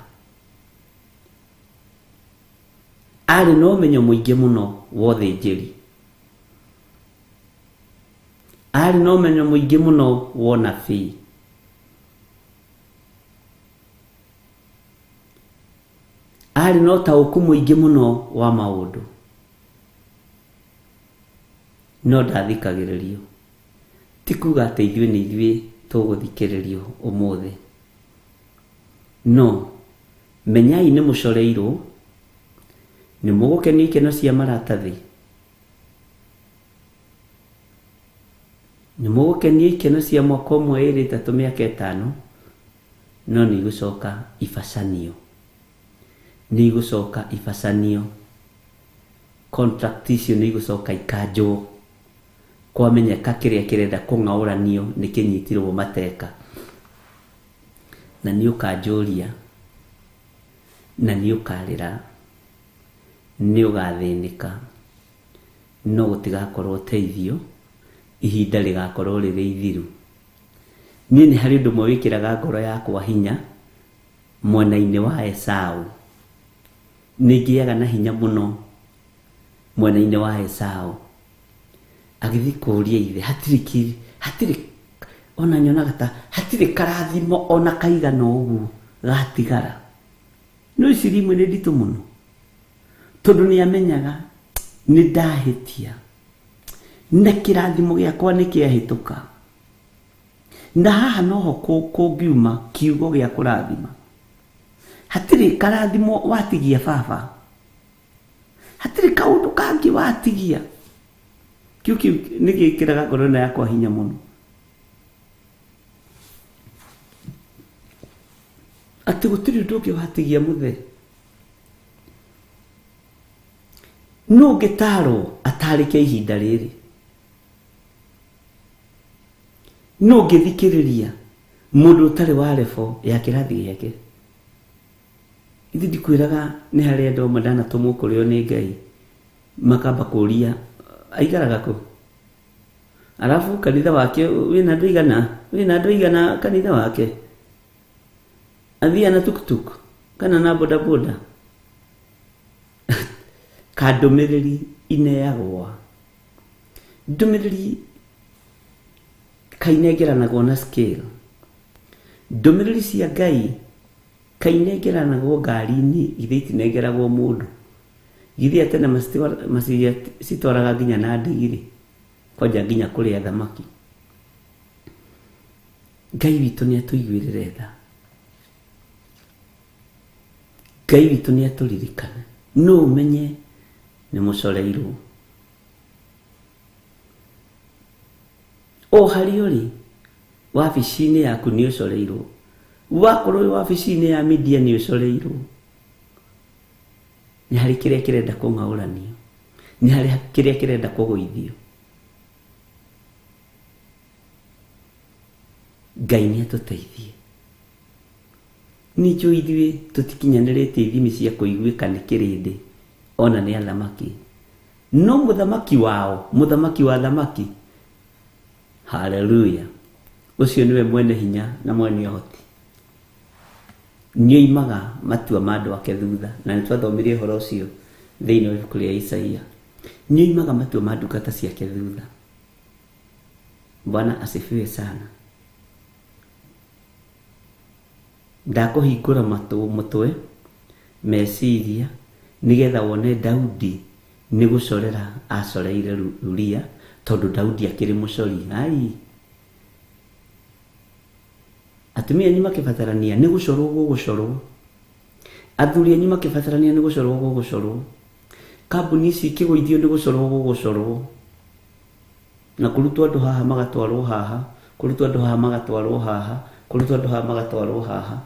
arĩ na ũmenyo mũingĩ mũno wa ũthĩnjĩri, arĩ na ũmenyo mũingĩ mũno wa ũnabii, arĩ na ũtaũku mũingĩ mũno wa maũndũ, no ndathikagĩrĩrio. Ti kuga atĩ ithuĩ nĩ ithuĩ tũgũthikĩrĩrio ũmũthĩ, no menyai nĩ mũcoreirwo, nĩ mũgũkenio ikeno cia maratathi, nĩ mũgũkenio ikeno cia mwaka ũmwe, ĩrĩ, ĩtatũ, mĩaka ĩtano, no nĩ igũcoka ibacanio, nĩ igũcoka ibacanio, contract icio nĩ igũcoka ikanjwo, kwamenyeka kĩrĩa kĩrenda kũng'aũranio nĩ kĩnyitirwo mateka, na nĩ ũkanjũria, na nĩ ũkarĩra, nĩ ũgathĩnĩka, no gũtigakorwo ũteithio, ihinda rĩgakorwo rĩrĩ ithiru. Niĩ nĩ harĩ ũndũ ũmwe wĩkĩraga ngoro yakwa hinya mwena-inĩ wa Esaũ, nĩngĩaga na hinya mũno mwena-inĩ wa Esaũ, agĩthiĩ kũũria ithe, hatirĩ ona nyonaga ta hatirĩ karathimo ona kaigana ũguo gatigara. No ici rimwe nĩ nditũ mũno, tondũ nĩ amenyaga nĩ ndahĩtia, na kĩrathimo gĩakwa nĩ kĩahĩtũka, na haha noho kũngiuma kiugo gĩa kũrathima. Hatirĩ karathimo watigia baba, hatirĩ kaũndũ kangĩ watigia. Kiu nĩ gĩkĩraga ngoro yakwa hinya mũno, atĩ gũtirĩ ũndũ ũngĩ watigia mũthee. No ũngĩtarwo atarĩke ihinda rĩrĩ, no ũngĩthikĩrĩria mũndũ ũtarĩ wa level ya kĩrathi gĩake. Ithe ndikwĩraga nĩ harĩ andũ amwe ndanatũmwo kũrĩo nĩ Ngai makamba kũria aigaraga kũ, alafu kanitha wake wĩna andũ aigana kanitha wake, athia na tuktuk kana na bodaboda. Kandũmĩrĩri ineagwa, ndũmĩrĩri kainengeranagwo na scale, ndũmĩrĩri cia Ngai kainengeranagwo ngari-inĩ, ithe itinengeragwo mũndũ. Githĩ tene citwaraga nginya na ndigiri, kwanja nginya kũrĩa thamaki. Ngai witũ nĩ atũiguĩrĩre tha, Ngai witũ nĩ atũririkana. No ũmenye nĩ mũcoreirwo o harĩ ũrĩ wabici-inĩ yaku, nĩ ũcoreirwo. Wakorwo wĩ wabici-inĩ ya media nĩ ũcoreirwo. Nĩ harĩ kĩrĩa kĩrenda kũng'aũranio, nĩ harĩ kĩrĩa kĩrenda kũgũithio. Ngai nĩ atũteithie. Nĩ njũĩ ithuĩ tũtikinyanĩrĩtie ithimi cia kũiguĩka nĩ kĩrĩndĩ, ona nĩ athamaki. No mũthamaki wao, mũthamaki wa thamaki, haleluya, ũcio nĩwe mwene hinya na mwene ũhoti. Nĩ oimaga matua ma andũ ake thutha, na nĩ twathomirie ũhoro ũcio thĩinĩ wa ibuku rĩa Isaia. Nĩ oimaga matua ma ndungata ciake thutha. Bwana asifiwe sana. Ndakũhingũra mũtwe, meciria, nĩgetha wone Daudi nĩ gũcorera acoreire Uria, tondũ Daudi akĩrĩ mũcori. Atumia anyu makĩbatarania nĩ gũcorwo gũgũcorwo, athuri anyu makĩbatarania nĩ gũcorwo gũgũcorwo, kambuni ici ikĩgũithio nĩ gũcorwo gũgũcorwo, na kũrutwo andũ haha magatwarwo haha, kũrutwo andũ haha magatwarwo haha, kũrutwo andũ haha magatwarwo haha.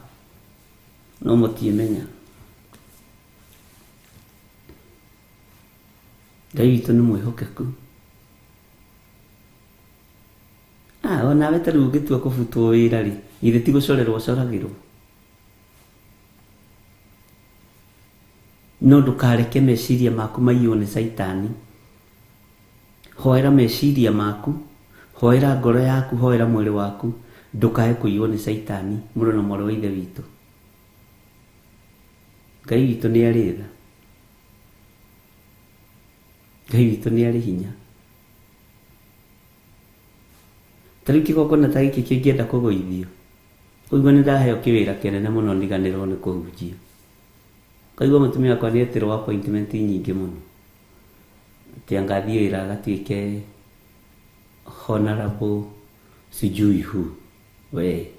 No mũtiĩmenya. Ngai witũ nĩ mwĩhokeku. Onawe ta rĩu ũngĩtua kũbutwo wĩra rĩ, githĩ ti gũcorerwo ũcoragĩrwo? No ndũkareke meciria maku maiywo nĩ Saitani. Hoera meciria maku, hoera ngoro yaku, hoera mwĩrĩ waku, ndũkae kũiywo nĩ Saitani, mũrũ na mwarĩ wa Ithe witũ. Ngai witũ nĩ arĩ tha, Ngai witũ nĩ arĩ hinya. Tarĩu kĩgongona ta gĩkĩ kĩngĩenda kũgũithio, kũigua nĩ ndaheo kĩwĩra kĩnene mũno ndiganĩrwo nĩ kũhunjia. Kaigua mũtumia wakwa nĩ etirwo appointment nyingĩ mũno, atĩ angathiĩ wĩra agatuĩke honorable sijui who. We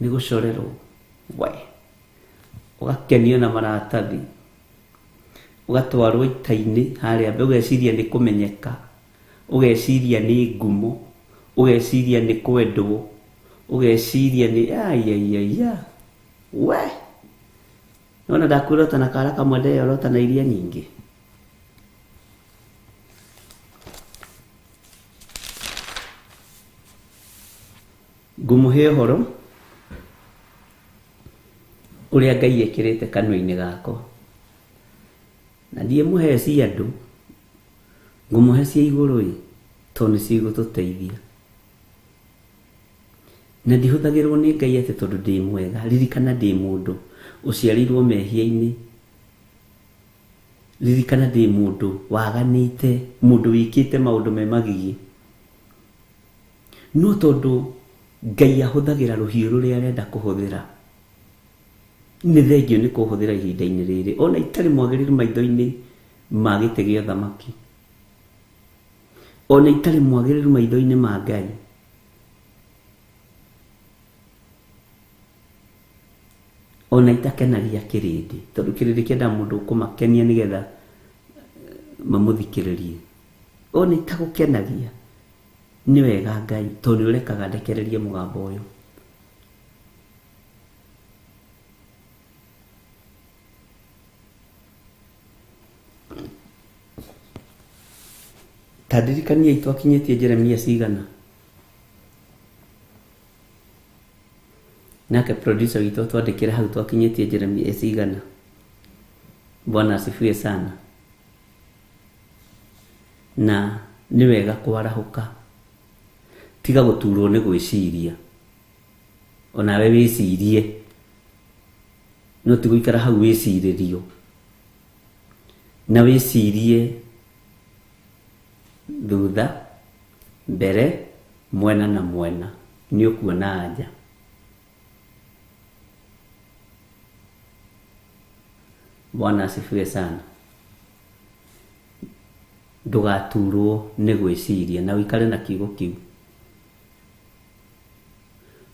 nĩ gũcorerwo, we ũgakenio na maratathi, ũgatwarwo ita-inĩ harĩa mbere, ũgeciria nĩ kũmenyeka, ũgeciria nĩ ngumo, ũgeciria nĩ kwendwo, ũgeciria nĩ we nona ndakwĩrota na kara kamwe ndeyorota na iria nyingĩ. Ngũmũhe ũhoro ũrĩa Ngai ekĩrĩte kanua-inĩ gakwa, na ndiĩmũhe cia andũ, ngũmũhe cia igũrũ tondũ nĩ cigũtũteithia. Na ndihũthagĩrwo nĩ Ngai atĩ tondũ ndĩ mwega. Ririkana ndĩ mũndũ ũciarĩirwo mehia-inĩ, ririkana ndĩ mũndũ waganĩte, mũndũ wĩkĩte maũndũ me magigi. No tondũ Ngai ahũthagĩra rũhiũ rũrĩa arenda kũhũthĩra, nĩ thengio nĩ kũhũthĩra ihinda-inĩ rĩrĩ, ona itarĩ mwagĩrĩru maitho-inĩ ma gĩtĩ gĩa ũthamaki, ona itarĩ mwagĩrĩru maitho-inĩ ma Ngai. ona itakenagia kirindi tondu kirindi kienda mundu kumakenia nigetha mamuthikiririe ona itagukenagia ni wega Ngai tondu urekaga ndekererie mugambo uyu tadirikania itwakinyetie Jeremia cigana nake producer witũ twandĩkĩre hau twakinyĩtie Jeremia cigana. Bwana asifiwe sana. Na nĩ wega kwarahũka, tiga gũturwo nĩ gwĩciria. Onawe wĩcirie, no ti gũikara hau wĩcirĩrio, na wĩcirie thutha, mbere, mwena na mwena, nĩ ũkuona anja. Bwana asifiwe sana. Ndũgaturwo nĩ gwĩciria na wĩkare na kiugo kĩu.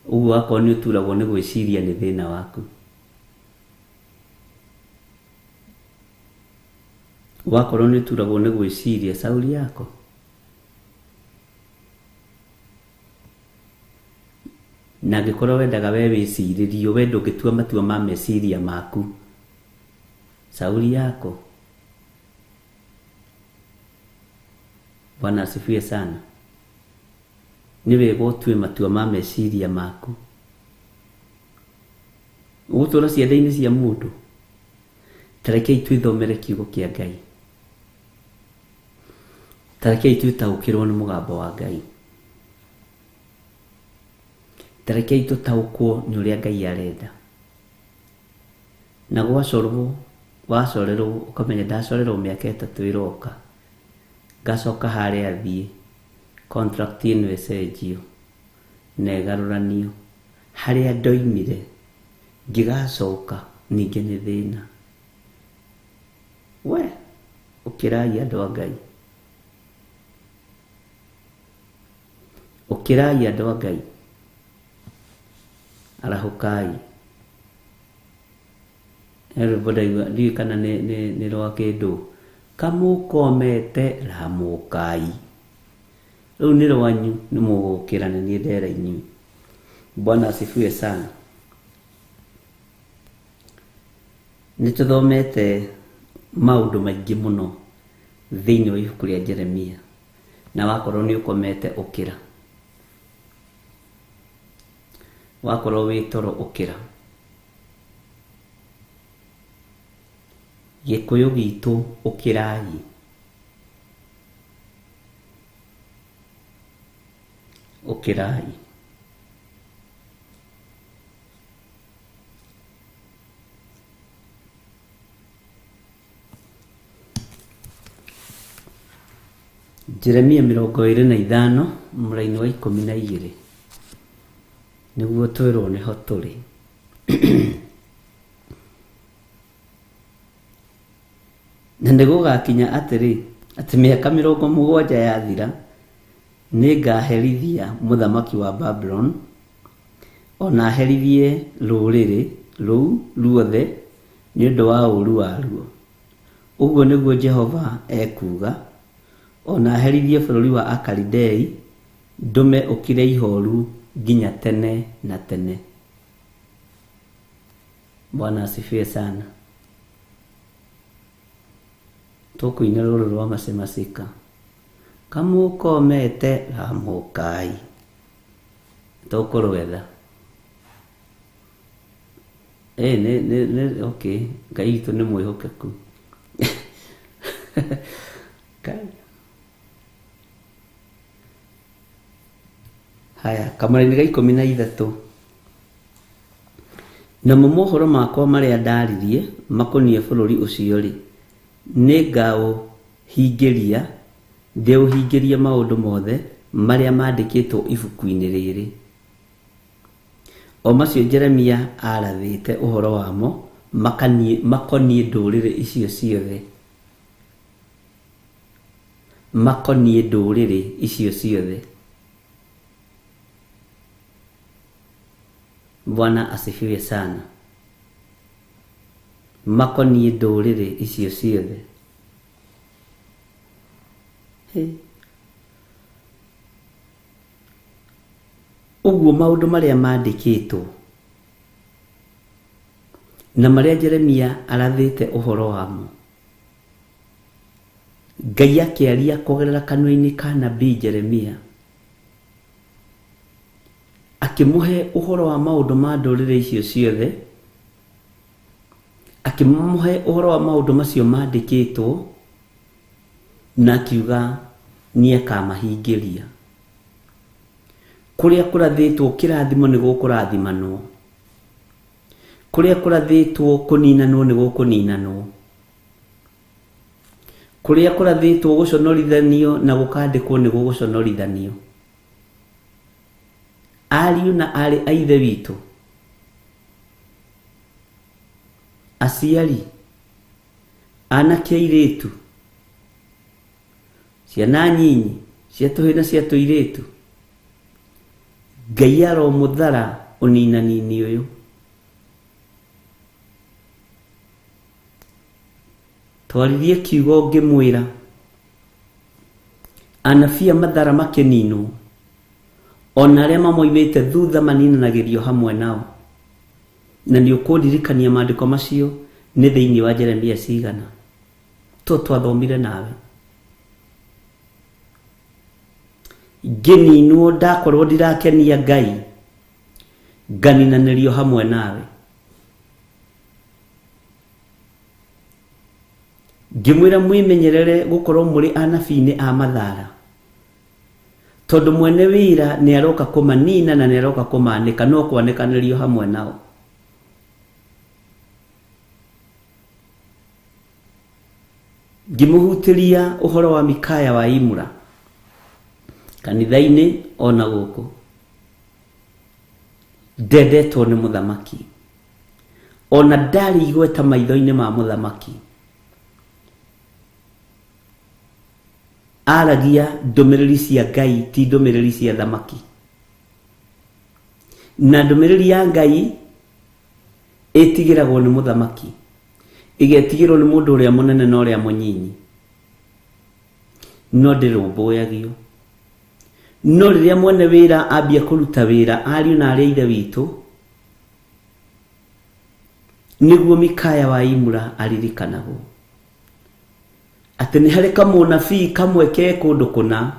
Ũguo akorwo nĩ ũturagwo nĩ gwĩciria nĩ thĩna waku. Wakorwo nĩ ũturagwo nĩ gwĩciria Sauli yako. Na angĩkorwo wendaga we wĩcirĩrio, we ndũngĩtua matua ma meciria maku, Sauli yako. Bwana asifiwe sana. Ni wega ũtue matua ma meciria maku. Ũgũtũra cienda-inĩ cia mũndũ. Tarekei twĩthomere kiugo kĩa Ngai. Tarekei twĩtaũkĩrwo nĩ mũgambo wa Ngai. Tarekei tũtaũkwo nĩ ũrĩa Ngai arenda. Na wacorerwo ukamenya ndacorerwo mĩaka 3 iroka, ngacoka harĩa thiĩ, contract ĩno ĩcenjio na ĩgarũranio, harĩa ndoimire ngĩgacoka ningĩ nĩ thĩna. We ũkĩrai andũ a Ngai, ũkĩrai andũ a Ngai, arahũkai. Everybody ndiye kana ni roa kĩndũ kamukomete ramukai. Rĩu nĩ rwanyu nĩ mũgũkĩra nĩ niĩ ndera inyuĩ. Bwana asifiwe sana. Nĩtũthomete maũndũ maingĩ mũno thĩinĩ wa ibuku rĩa Jeremia, na wakorwo nĩ ũkomete ũkĩra, wakorwo wĩ toro ũkĩra. Gĩkũyũ gitũ ũkĩrai. Ũkĩrai. Jeremia 25 mũraini wa 12 nĩguo twĩrwo nĩho tũrĩ. Na nĩgũgakinya atĩrĩ, atĩ mĩaka 70 yathira, nĩngaherithia mũthamaki wa Babylon, ona herithie rũrĩrĩ rũu ruothe nĩ ũndũ wa ũũru waruo. Ũguo nĩguo Jehova ekuga, ona herithie bũrũri wa Akalidei, ndũme ũkire ihooru nginya tene na tene. Bwana asifiwe sana. Tũkũina rũrũ rwa macemasika. Kamukomete ramukai. Tũkũrwetha. Okay. Ngai witũ nĩ mwĩhokeku. Haya, kamũraini ga 13. Namo mohoro makwa marĩa ndaririe makoniĩ bũrũri ũcio rĩ, nĩngaũhingĩria, ndĩũhingĩrie maũndũ mothe marĩa mandĩkĩtwo ibuku-inĩ rĩrĩ. O macio Jeremia arathĩte ũhoro wamo makoniĩ ndũrĩrĩ icio ciothe. Makoniĩ ndũrĩrĩ icio ciothe. Bwana asifiwe sana. makoniĩ ndũrĩrĩ icio ciothe. Ũguo maũndũ marĩa mandĩkĩtwo na marĩa Jeremia arathĩte ũhoro wamo, Ngai akĩaria kũgerera kanua-inĩ ka nabii Jeremia, akĩmũhe ũhoro wa maũndũ ma ndũrĩrĩ icio ciothe, akĩmũhe ũhoro wa maũndũ macio mandĩkĩtwo, na akiuga nĩakamahingĩria. Kũrĩa kũrathĩtwo kĩrathimo nĩ gũkũrathimanwo, kũrĩa kũrathĩtwo kũninanwo nĩ gũkũninanwo, kũrĩa kũrathĩtwo gũconorithanio na gũkandĩkwo nĩ gũgũconorithanio. Ariũ na arĩ a ithe witũ, aciari, anake airĩtu, ciana nyinyi, cia tũhĩ na cia tũirĩtu, Ngai aromũthara ũninani-inĩ ũyũ. Twaririe kiugo ngĩmwĩra, anabii a mathara makĩninwo, ona arĩa mamoimĩte thutha maninanagĩrio hamwe nao. Na nĩ ũkũndirikania maandĩko macio nĩ thĩinĩ wa Jeremia cigana twathomire nawe. Ngĩninwo ndakorwo ndirakenia Ngai, nganinanĩrio hamwe nawe. Ngĩmwĩra mwĩmenyerere gũkorwo mũrĩ anabii-inĩ a mathara, tondũ mwene wĩra nĩ aroka kũmanina na nĩ aroka kũmanĩka, no kwanĩkanĩrio hamwe nao. Ngĩmũhutĩria ũhoro wa Mikaya wa Imura kanitha-inĩ ona gũkũ. Ndendetwo nĩ mũthamaki, ona ndarĩ igweta maitho-inĩ ma mũthamaki. Aragia ndũmĩrĩri cia Ngai, ti ndũmĩrĩri cia thamaki. Na ndũmĩrĩri ya Ngai ĩtigĩragwo nĩ mũthamaki, ĩgetigĩrwo nĩ mũndũ ũrĩa mũnene na ũrĩa mũnyinyi, no ndĩrũmbũyagio. No rĩrĩa mwene wĩra ambia kũruta wĩra, ariũ na arĩa a ithe witũ, nĩguo Mikaya wa Imura aririkanagwo atĩ nĩ harĩ kamũnabii kamwe ke kũndũ kũna,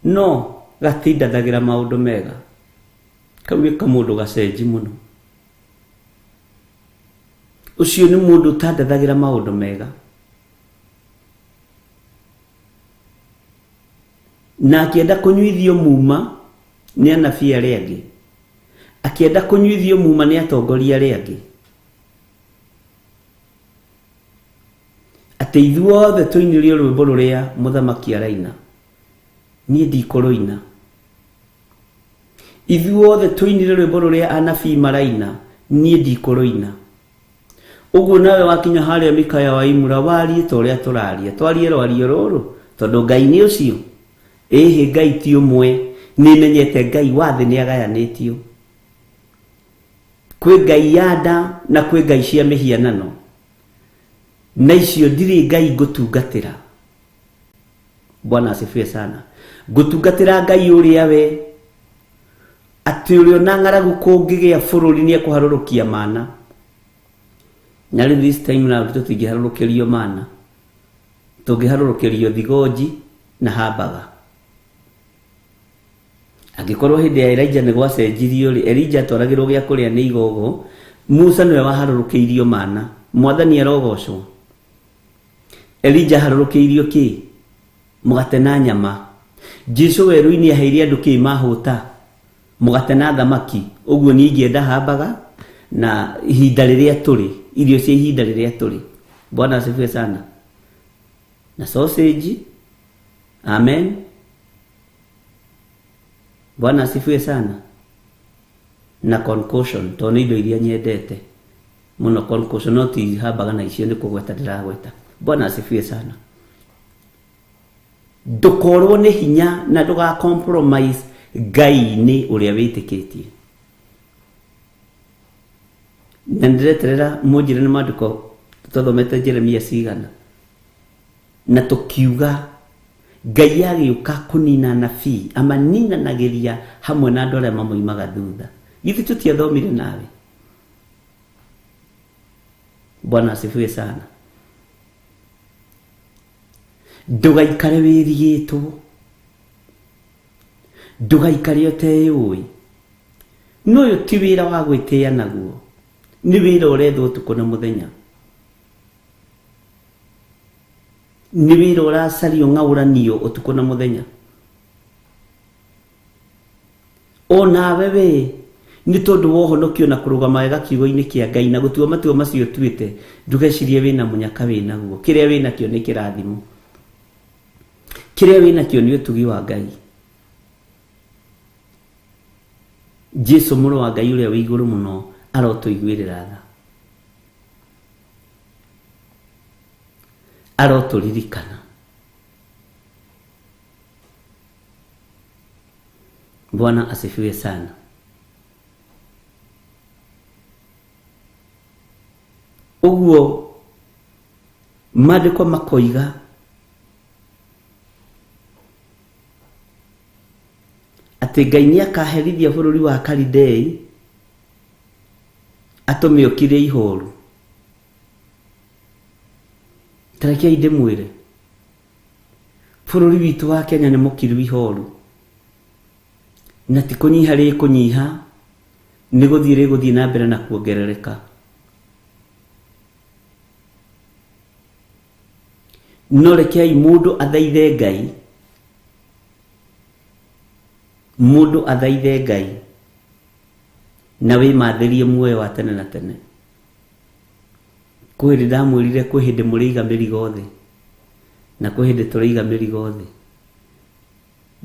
no gatindathagĩra maũndũ mega. Kau nĩ kamũndũ gacenji mũno. Ũcio nĩ mũndũ ũtandathagĩra maũndũ mega. Na akĩenda kũnyuithio muma nĩ anabii arĩa angĩ, akĩenda kũnyuithio muma nĩ atongoria arĩa angĩ, atĩ ithuothe tũinirie rwĩmbo rũrĩa mũthamaki araina, niĩ ndikũrũina. Ithuothe tũinire rwĩmbo rũrĩa anabii maraina, niĩ ndikũrũina. Ũguo nawe wakinya harĩa Mikaya wa Imura, warie ta ũrĩa tũraria, twarie rwario rũrũ, tondũ Ngai nĩ ũcio. Ĩhĩ Ngai ti ũmwe, nĩmenyete Ngai wa thĩ nĩ agayanĩtio. Kwĩ Ngai ya nda na kwĩ Ngai cia mĩhianano, na icio ndirĩ Ngai ngũtungatĩra. Bwana asifiwe sana. Ngũtungatĩra Ngai ũrĩa we, atĩ ũrĩa na ng'aragu kũngĩgĩa bũrũri nĩ ekũharũrũkia mana. Na rĩu this time now tũtingĩharũrũkĩrio mana, tũngĩharũrũkĩrio thigoji na hambaga. Angĩkorwo hĩndĩ ya Elijah nĩ gwacenjirio rĩ, Elijah atwaragĩrwo gĩa kũrĩa nĩ igogo, Musa nĩwe waharũrũkĩirio mana. Mwathani arogocwo. Elijah harũrũkĩirio kĩ? Mũgate na nyama. Jesũ werũ-inĩ aheire andũ kĩ? Mahũta, mũgate na thamaki. Ũguo niĩ ingĩenda hambaga na ihinda rĩrĩa tũrĩ, irio cia ihinda rĩrĩa tũrĩ. Bwana asifiwe sana. Na sausage. Amen. Bwana asifiwe sana. Na concussion, tondũ nĩ indo iria nyendete mũno. Concussion no ti hambaga na icio, nĩ kũgweta ndĩragweta. Bwana asifiwe sana. Ndũkorwo nĩ hinya na ndũga compromise Ngai-inĩ ũrĩa wĩtĩkĩtie. na ndireterera munjire nĩ maandĩko tũthomete Jeremia cigana na tũkiuga Ngai agĩũka kũnina nabii amaninanagĩria hamwe na andũ arĩa mamoimaga thutha. Githĩ tũtiathomire nawe? Bwana asifiwe sana. Ndũgaikare wĩrigĩtwo, ndũgaikare ũteyũĩ. N'ũyũ ti wĩra wa gwĩtĩĩa naguo, nĩ wĩra ũrethwo ũtukũ na mũthenya, nĩ wĩra ũracario ng'aũranio ũtukũ na mũthenya. Onawe we nĩ tondũ wohonokio na kũrũgama wega kiugo-inĩ kĩa Ngai na gũtua matua macio tuĩte, ndũgecirie wĩna mũnyaka wĩnaguo. Kĩrĩa wĩnakĩo nĩ kĩrathimo, kĩrĩa wĩnakĩo nĩ ũtugi wa Ngai. Jesu mũrũ wa Ngai ũrĩa wĩ igũrũ mũno arotũiguĩrĩra tha, arotũririkana. Bwana asifiwe sana. Ũguo maandĩko makoiga atĩ Ngai nĩakaherithia bũrũri wa Kalidei atũmĩũkire ihooru. Tarekei ndĩmwĩre, bũrũri witũ wa Kenya nĩ mũkiru ihooru, na ti kũnyiha rĩkũnyiha, nĩ gũthiĩ rĩgũthiĩ na mbere na kuongerereka. No rekei mũndũ athaithe Ngai, mũndũ athaithe Ngai na wĩmathĩrie muoyo wa tene na tene. Kwĩ hĩndĩ ndamwĩrire kwĩ hĩndĩ mũrĩiga mĩrigo thĩ, na kwĩ hĩndĩ tũrĩiga mĩrigo thĩ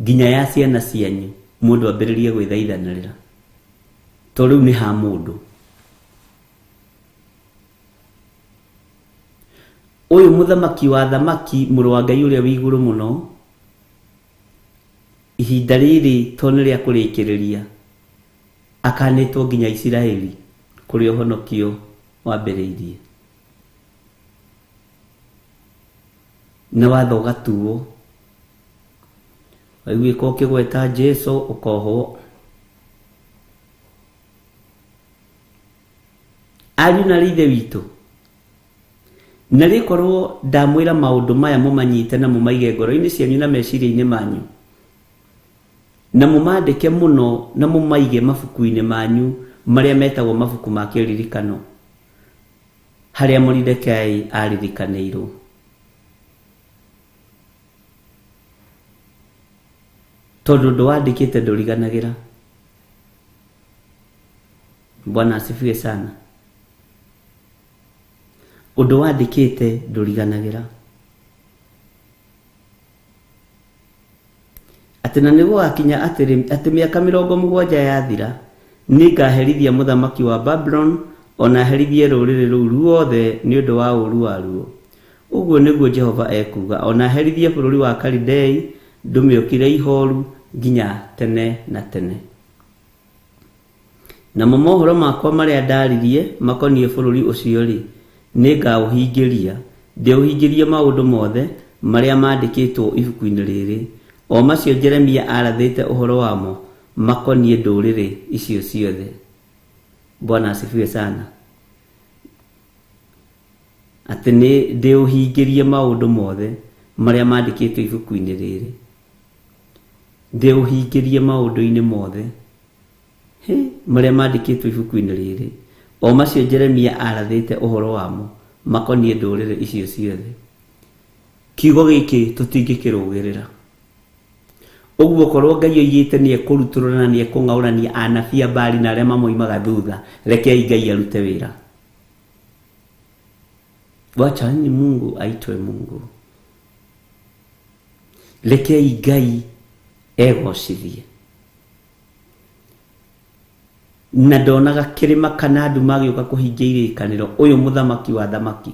nginya ya ciana cianyu, mũndũ ambĩrĩrie gwĩthaithanĩrĩra. To rĩu nĩ ha mũndũ ũyũ mũthamaki wa thamaki, mũrũ wa Ngai ũrĩa wĩ igũrũ mũno, ihinda rĩrĩ to nĩ rĩa kũrĩkĩrĩria, akanĩtwo nginya Isiraeli kũrĩa ũhonokio wambĩrĩirie, na watho ũgatuo. Waiguĩka ũkĩgweta Jesu ũkohwo. Ariũ na ithe witũ, na rĩkorwo ndamwĩra maũndũ maya mũmanyite na mũmaige ngoro-inĩ cianyu na meciria-inĩ manyu, na mũmandĩke mũno na mũmaige mabuku-inĩ manyu marĩa metagwo mabuku ma kĩririkano, harĩa Moridekai aririkanĩirwo. Tondũ ũndũ wandĩkĩte ndũriganagĩra. Bwana asifiwe sana. Ũndũ wandĩkĩte ndũriganagĩra. Atĩ na nĩguo gakinya atĩ mĩaka 70 yathira, nĩngaherithia mũthamaki wa Babylon, ona herithie rũrĩrĩ rũu ruothe nĩ ũndũ wa ũũru waruo. Ũguo nĩguo Jehova ekuga, ona herithie bũrũri wa Kalidei, ndũmĩũkire ihooru nginya tene na tene. Namo mohoro makwa marĩa ndaririe makoniĩ bũrũri ũcio-rĩ, nĩngaũhingĩria, ndĩũhingĩrie maũndũ mothe marĩa mandĩkĩtwo ibuku-inĩ rĩrĩ, o macio Jeremia arathĩte ũhoro wamo makoniĩ ndũrĩrĩ icio ciothe. Bwana asifiwe sana. Atĩ nĩ ndĩũhingĩrie maũndũ mothe marĩa mandĩkĩtwo ibuku-inĩ rĩrĩ, ndĩũhingĩrie maũndũ-inĩ mothe marĩa mandĩkĩtwo ibuku-inĩ rĩrĩ, o macio Jeremia arathĩte ũhoro wamo makoniĩ ndũrĩrĩ icio ciothe. Kiugo gĩkĩ tũtingĩkĩrũgĩrĩra. Ũguo korwo Ngai oigĩte nĩekũrutũrũra na nĩekũng'aũrania anabii a Baali na arĩa mamoimaga thutha, rekei Ngai arute wĩra. Wachani Mungu aitwe Mungu. Rekei Ngai egocithie. Na ndonaga kĩrĩma kana nduma gĩũka kũhingia irĩkanĩro, ũyũ mũthamaki wa thamaki.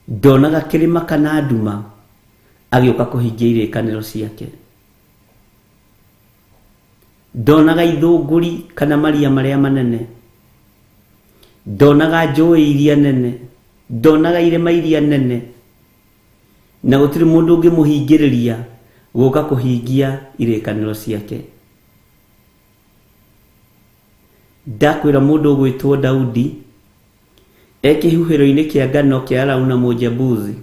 Ndonaga kĩrĩma kana nduma agĩũka kũhingia irĩkanĩro ciake. ndonaga ithunguri kana maria maria manene, ndonaga njũĩ iria nene, ndonaga irĩma iria nene, na gũtirĩ mũndũ ũngĩmũhingĩrĩria gũka kũhingia irĩkanĩro ciake. Ndakwĩra mũndũ ũgwĩtwo Daudi ekĩhuhĩro-inĩ kĩa ngano kĩa Arauna Mũjebuzi,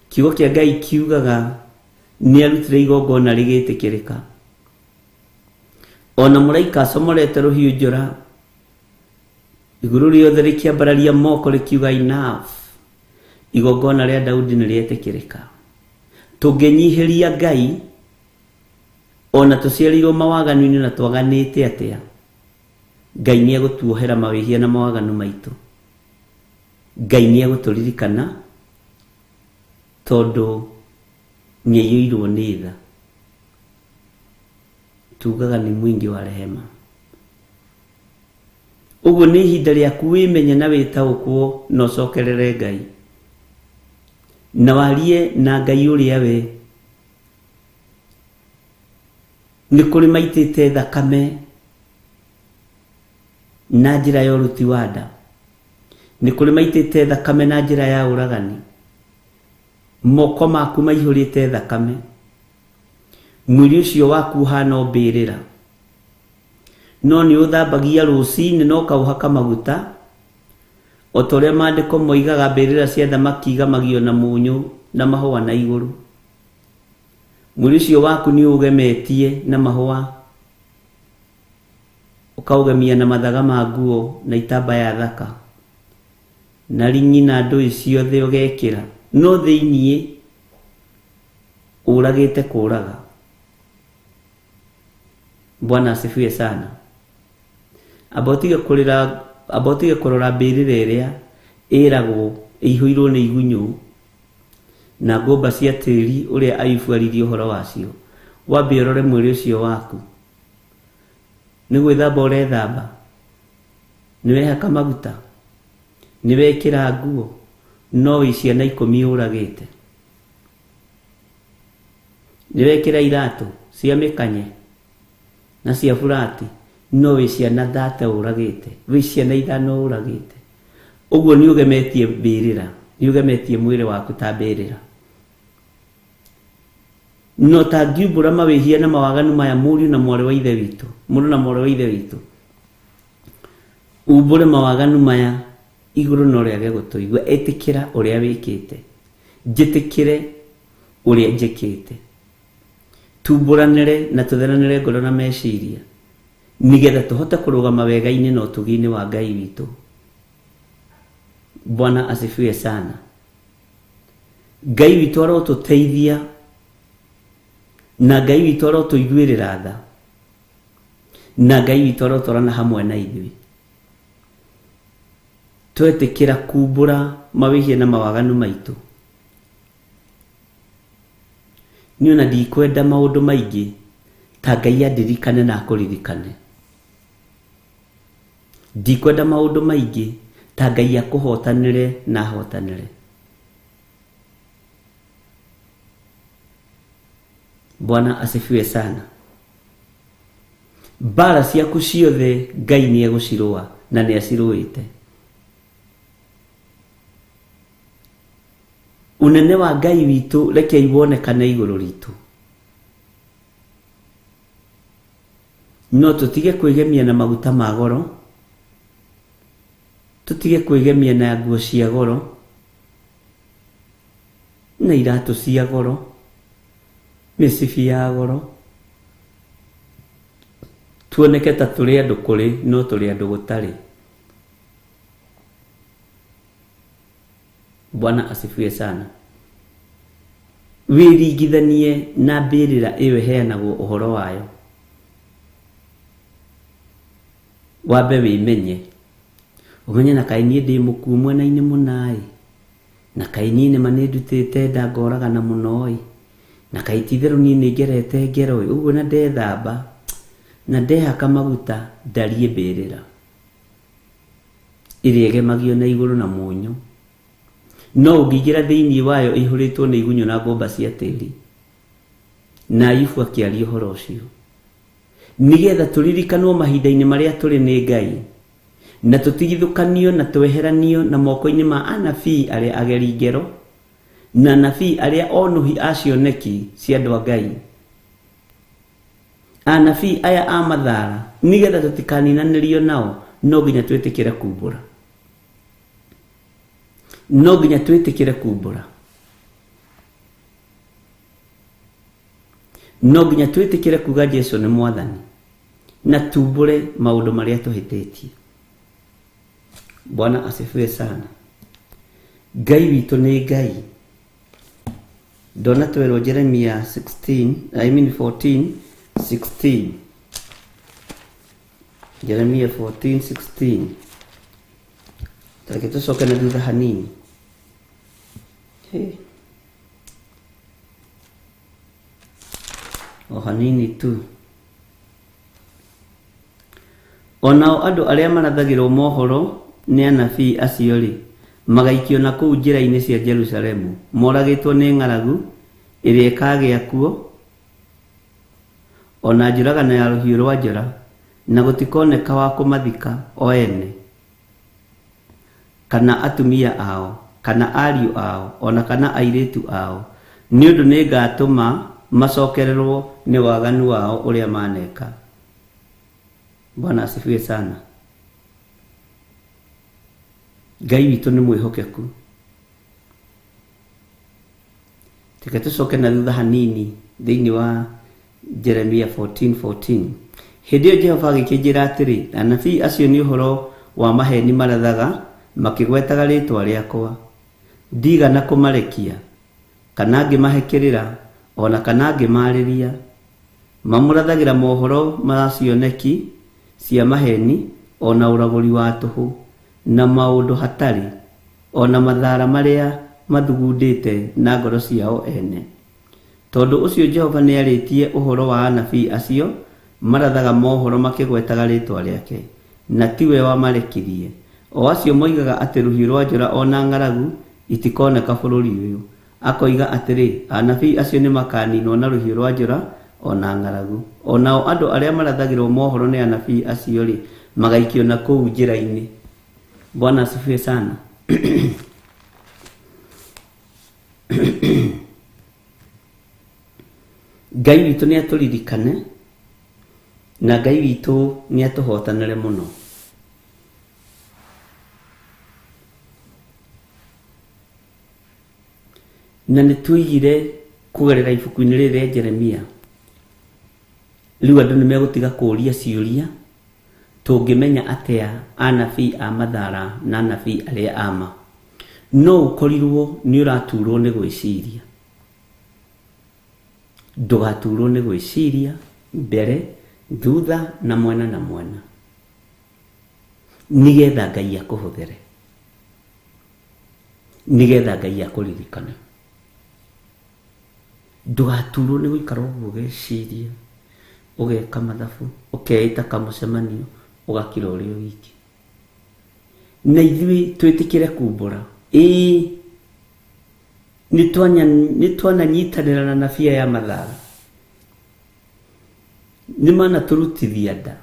kiugo kĩa Ngai kiugaga nĩ arutire igongona rĩgĩtĩkĩrĩka. Ona mũraika acomorete rũhiũ njora, igũrũ rĩothe rĩkĩambararia moko rĩkiuga enough, igongona rĩa Daudi nĩ rĩetĩkĩrĩka. Tũngĩnyihĩria Ngai, ona tũciarĩirwo mawaganu-inĩ na twaganĩte atĩa, Ngai nĩ egũtuohera mawĩhia na mawaganu maitũ. Ngai nĩ egũtũririkana tondũ nĩ aiyũirwo nĩ tha. Tugaga nĩ mwingi wa rehema. Ũguo nĩ ihinda rĩaku wĩmenye na wĩtaũkwo na ũcokerere Ngai, na warie na Ngai ũrĩa we. Nĩ kũrĩ maitĩte thakame na njĩra ya ũruti wa nda, nĩ kũrĩ maitĩte thakame na njĩra ya ũragani, moko maku maihũrĩte thakame, mwĩrĩ ũcio waku ũhana mbĩrĩra, no nĩ ũthambagia rũcinĩ na ũkauhaka maguta, o ta ũrĩa maandĩko moigaga mbĩrĩra cia thamaki igamagio na mũnyũ na mahũa na igũrũ. Mwĩrĩ ũcio waku nĩ ũgemetie na mahũa, ũkaugemia na mathaga ma nguo na itambaya thaka, na ringi na ndũĩ ciothe ũgekĩra, no thĩiniĩ ũragĩte kũraga. Bwana asifiwe sana. Abotige kũrora mbĩrĩra ĩrĩa ĩragwo ĩihũirwo nĩ igunyũ na ngũmba cia tĩri ũrĩa Ayubu aririe ũhoro wacio. Wambe ũrore mwĩrĩ ũcio waku, nĩ gwĩthamba ũrethamba, nĩ wehaka maguta, nĩ wekĩra nguo, no wĩ ciana 10 ũragĩte, nĩ wekĩra iratũ cia mĩkanye na cia burati, no wĩ ciana 30 ũragĩte, wĩ ciana 5 ũragĩte. Ũguo nĩ ũgemetie mbĩrĩra, nĩ ũgemetie mwĩrĩ waku ta mbĩrĩra. No tangiumbũra mawĩhia na mawaganu maya mũriũ na mwarĩ wa ithe witũ, mũndũ na mwarĩ wa ithe witũ, umbũre mawaganu maya igũrũ na ũrĩa gegũtũigua. Ĩtĩkĩra ũrĩa wĩkĩte, njĩtĩkĩre ũrĩa njĩkĩte, tumbũranĩre na tũtheranĩre ngoro na meciria, nĩgetha tũhote kũrũgama wega-inĩ na ũtugi-inĩ wa Ngai witũ. Bwana asifiwe sana. Ngai witũ arotũteithia na Ngai witũ arotũiguĩrĩra tha, na Ngai witũ arotwarana hamwe na ithuĩ. Twetĩkĩra kumbũra mawĩhia na mawaganu maitũ. Niĩ ona ndikwenda maũndũ maingĩ ta Ngai andirikane na akũririkane. Ndikwenda maũndũ maingĩ ta Ngai akũhotanĩre na ahotanĩre. Bwana asifiwe sana. Mbara ciaku ciothe Ngai nĩ egũcirũa na nĩ acirũĩte. Unene wa Ngai witũ reke ibonekane igũrũ ritũ. No tũtige kwĩgemia na maguta ma goro, tũtige kwĩgemia na nguo cia goro na iratũ cia goro, mĩcibi ya goro, tuoneke ta tũrĩ andũ kũrĩ no tũrĩ andũ gũtarĩ. Bwana asifiwe sana. Wĩringithanie na mbĩrĩra ĩyo heanagwo ũhoro wayo. Wambe wĩmenye, ũmenye na kaĩ niĩ ndĩ mũkuũ mwena-inĩ mũna ĩ, na kaĩ niĩ nĩma nĩndutĩte nda ngoragana mũno ĩ, na kaĩ ti-itherũ niĩ nĩngerete ngero ĩ, ũguo na ndethamba na ndehaka maguta ndarie mbĩrĩra ĩrĩa ĩgemagio na igũrũ na mũnyũ, no ũngĩingĩra thĩinĩ wayo ĩihũrĩtwo nĩ igunyũ na ngũmba cia tĩri. Na Ayubu akĩaria ũhoro ũcio, nigetha turirikanwo mahinda-inĩ marĩa tũrĩ nĩ Ngai na tũtigithũkanio na tweheranio na moko-inĩ ma anabii arĩa ageri ngero na anabii arĩa onuhi a cioneki cia andũ a Ngai. Anabii aya a mathara nigetha tũtikaninanĩrio nao no nginya twĩtĩkĩre kumbũra. No nginya twĩtĩkĩre kumbũra. No nginya twĩtĩkĩre kuga Jesũ nĩ Mwathani na tumbũre maũndũ marĩa tũhĩtĩtie. Bwana asifiwe sana. Ngai witũ nĩ Ngai. Ndona twerwo Jeremia 14:16. Jeremia 14:16. Tareke tucoke na thutha hanini. Hanini tu. Onao andũ arĩa marathagĩrwo mohoro nĩ anabii acio rĩ, magaikio na kũu njĩra-inĩ cia Jerusalemu, moragĩtwo nĩ ng'aragu ĩrĩa ĩkagĩa kuo, ona njũragano ya rũhiũ rwa njora, na gũtikoneka wa kũmathika o ene, kana atumia ao, kana ariũ ao, ona kana airĩtu ao, nĩ ũndũ nĩ ngatũma macokererwo nĩ waganu wao ũrĩa maneka. Bwana asifiwe sana. Ngai witũ nĩ mwĩhokeku. Teke tucoke na thutha hanini thĩinĩ wa Jeremia 14:14. Hĩndĩ ĩyo Jehova agĩkĩnjĩra atĩrĩ, anabii acio nĩ ũhoro wa maheni marathaga makĩgwetaga rĩĩtwa rĩakwa. Ndigana kũmarekia kana ngĩmahekĩrĩra ona kana ngĩmarĩria. Mamũrathagĩra mohoro ma cioneki cia maheni ona ũragũri wa tũhũ na maũndũ hatarĩ ona mathara marĩa mathugundĩte na ngoro ciao ene. Tondũ ũcio Jehova nĩ arĩtie ũhoro wa anabii acio marathaga mohoro makĩgwetaga rĩĩtwa rĩake, na tiwe wamarekirie. O acio moigaga atĩ rũhiũ rwa njora ona ng'aragu itikoneka bũrũri ũyũ. Akoiga atĩrĩ, anabii acio nĩ makaninwo na rũhiũ rwa njora ona ng'aragu. Onao andũ arĩa marathagĩrwo mohoro nĩ anabii acio rĩ, magaikio na kũu njĩra-inĩ. Bwana asifiwe sana. Ngai witũ nĩ atũririkane na Ngai witũ nĩ atũhotanĩre mũno. Na nĩ tuigire kũgerera ibuku-inĩ rĩrĩ rĩa Jeremia. Rĩu andũ nĩ megũtiga kũũria ciũria, tũngĩmenya atĩa anabii a mathara na anabii arĩa ama. No ũkorirwo nĩ ũraturwo nĩ gwĩciria. Ndũgaturwo nĩ gwĩciria mbere, thutha na mwena na mwena, nigetha Ngai akũhũthĩre, nigetha Ngai akũririkane. Ndũgaturwo nĩ gũikara ũguo ũgeciria, ũgeka mathabu, ũkeita kamũcemanio, ũgakira ũrĩ wiki. Na ithuĩ twĩtĩkĩre kumbũra. Nĩ twananyitanĩra na nabii ya mathara. Nĩ manatũrutithia nda,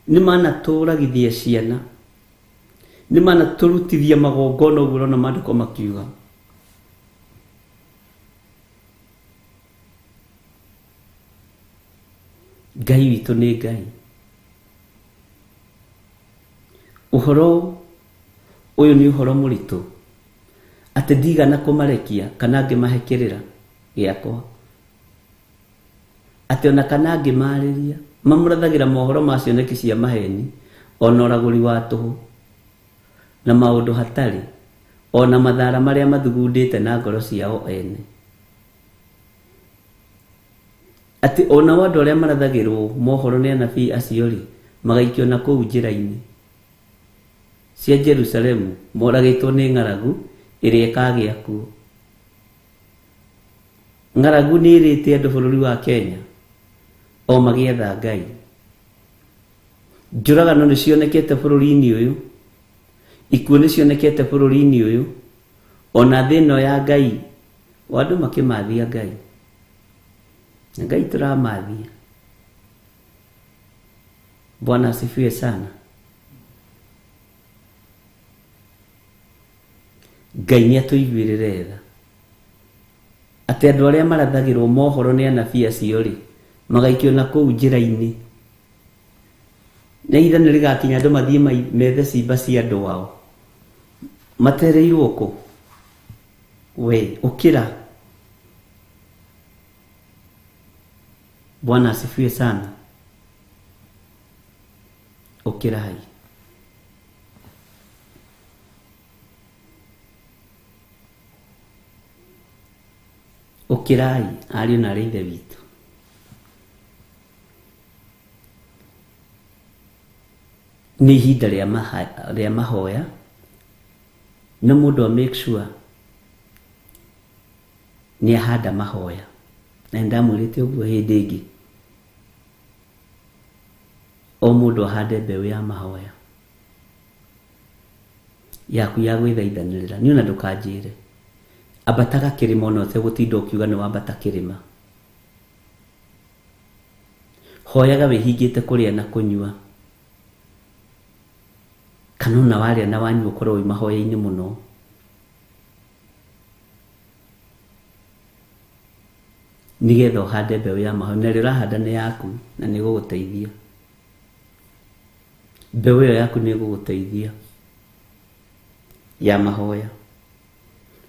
nĩ manatũragithia ciana, nĩ manatũrutithia magongona ũguo na maandĩko makiuga. Ngai witũ nĩ Ngai. Ũhoro ũyũ nĩ ũhoro mũritũ, atĩ ndigana kũmarekia kana ngĩmahekĩrĩra gĩakwa, atĩ ona kana ngĩmarĩria. Mamũrathagĩra mohoro ma cioneki cia maheni ona ũragũri wa tũhũ na maũndũ hatarĩ ona mathara marĩa mathugundĩte na ngoro ciao ene. Atĩ ona andũ arĩa marathagĩrwo mohoro nĩ anabii acio rĩ, magaikio na kũu njĩra-inĩ cia Jerusalemu, moragĩtwo nĩ ng'aragu ĩrĩa ĩkagĩa kuo. Ng'aragu nĩ ĩrĩte andũ bũrũri wa Kenya o magĩetha Ngai. Njũragano nĩ cionekete bũrũri-inĩ ũyũ, ikuũ nĩ cionekete bũrũri-inĩ ũyũ, ona thĩ ĩno ya Ngai andũ makĩmathia Ngai. Na Ngai tũramathia Bwana asifiwe sana. Ngai nĩ atũiguĩrĩre tha atĩ andũ arĩa marathagĩrwo mohoro nĩ anabii acio rĩ magaikio na kũu njĩra-inĩ. Nĩ ihinda rĩgakinya andũ mathiĩ methe ciimba cia andũ ao matereirwo kũ? We ũkĩra. Bwana asifiwe sana. Ũkĩrai. Ũkĩrai ariũ na aarĩ a Ithe witũ. Nĩ ihinda rĩa mahoya na mũndũ make sure nĩ ahanda mahoya. Na ndamwĩrĩte ũguo hĩndĩ ĩngĩ, o mũndũ ahande mbeũ ya mahoya yaku ya gwĩthaithanĩrĩra. Nĩ ona ndũkanjĩre ambataga kĩrĩma ona ũtegũtinda ũkiuga nĩ wambata kĩrĩma. Hoyaga wĩhingĩte kũrĩa na kũnyua, kana ona warĩa na wanyua ũkorwo wĩ mahoya-inĩ mũno. Nigetha ũhande mbeũ ya mahoya, na rĩrĩa ũrahanda nĩ yaku na nĩ gũgũteithia. Mbeũ ĩyo yaku nĩ gũgũteithia ya mahoya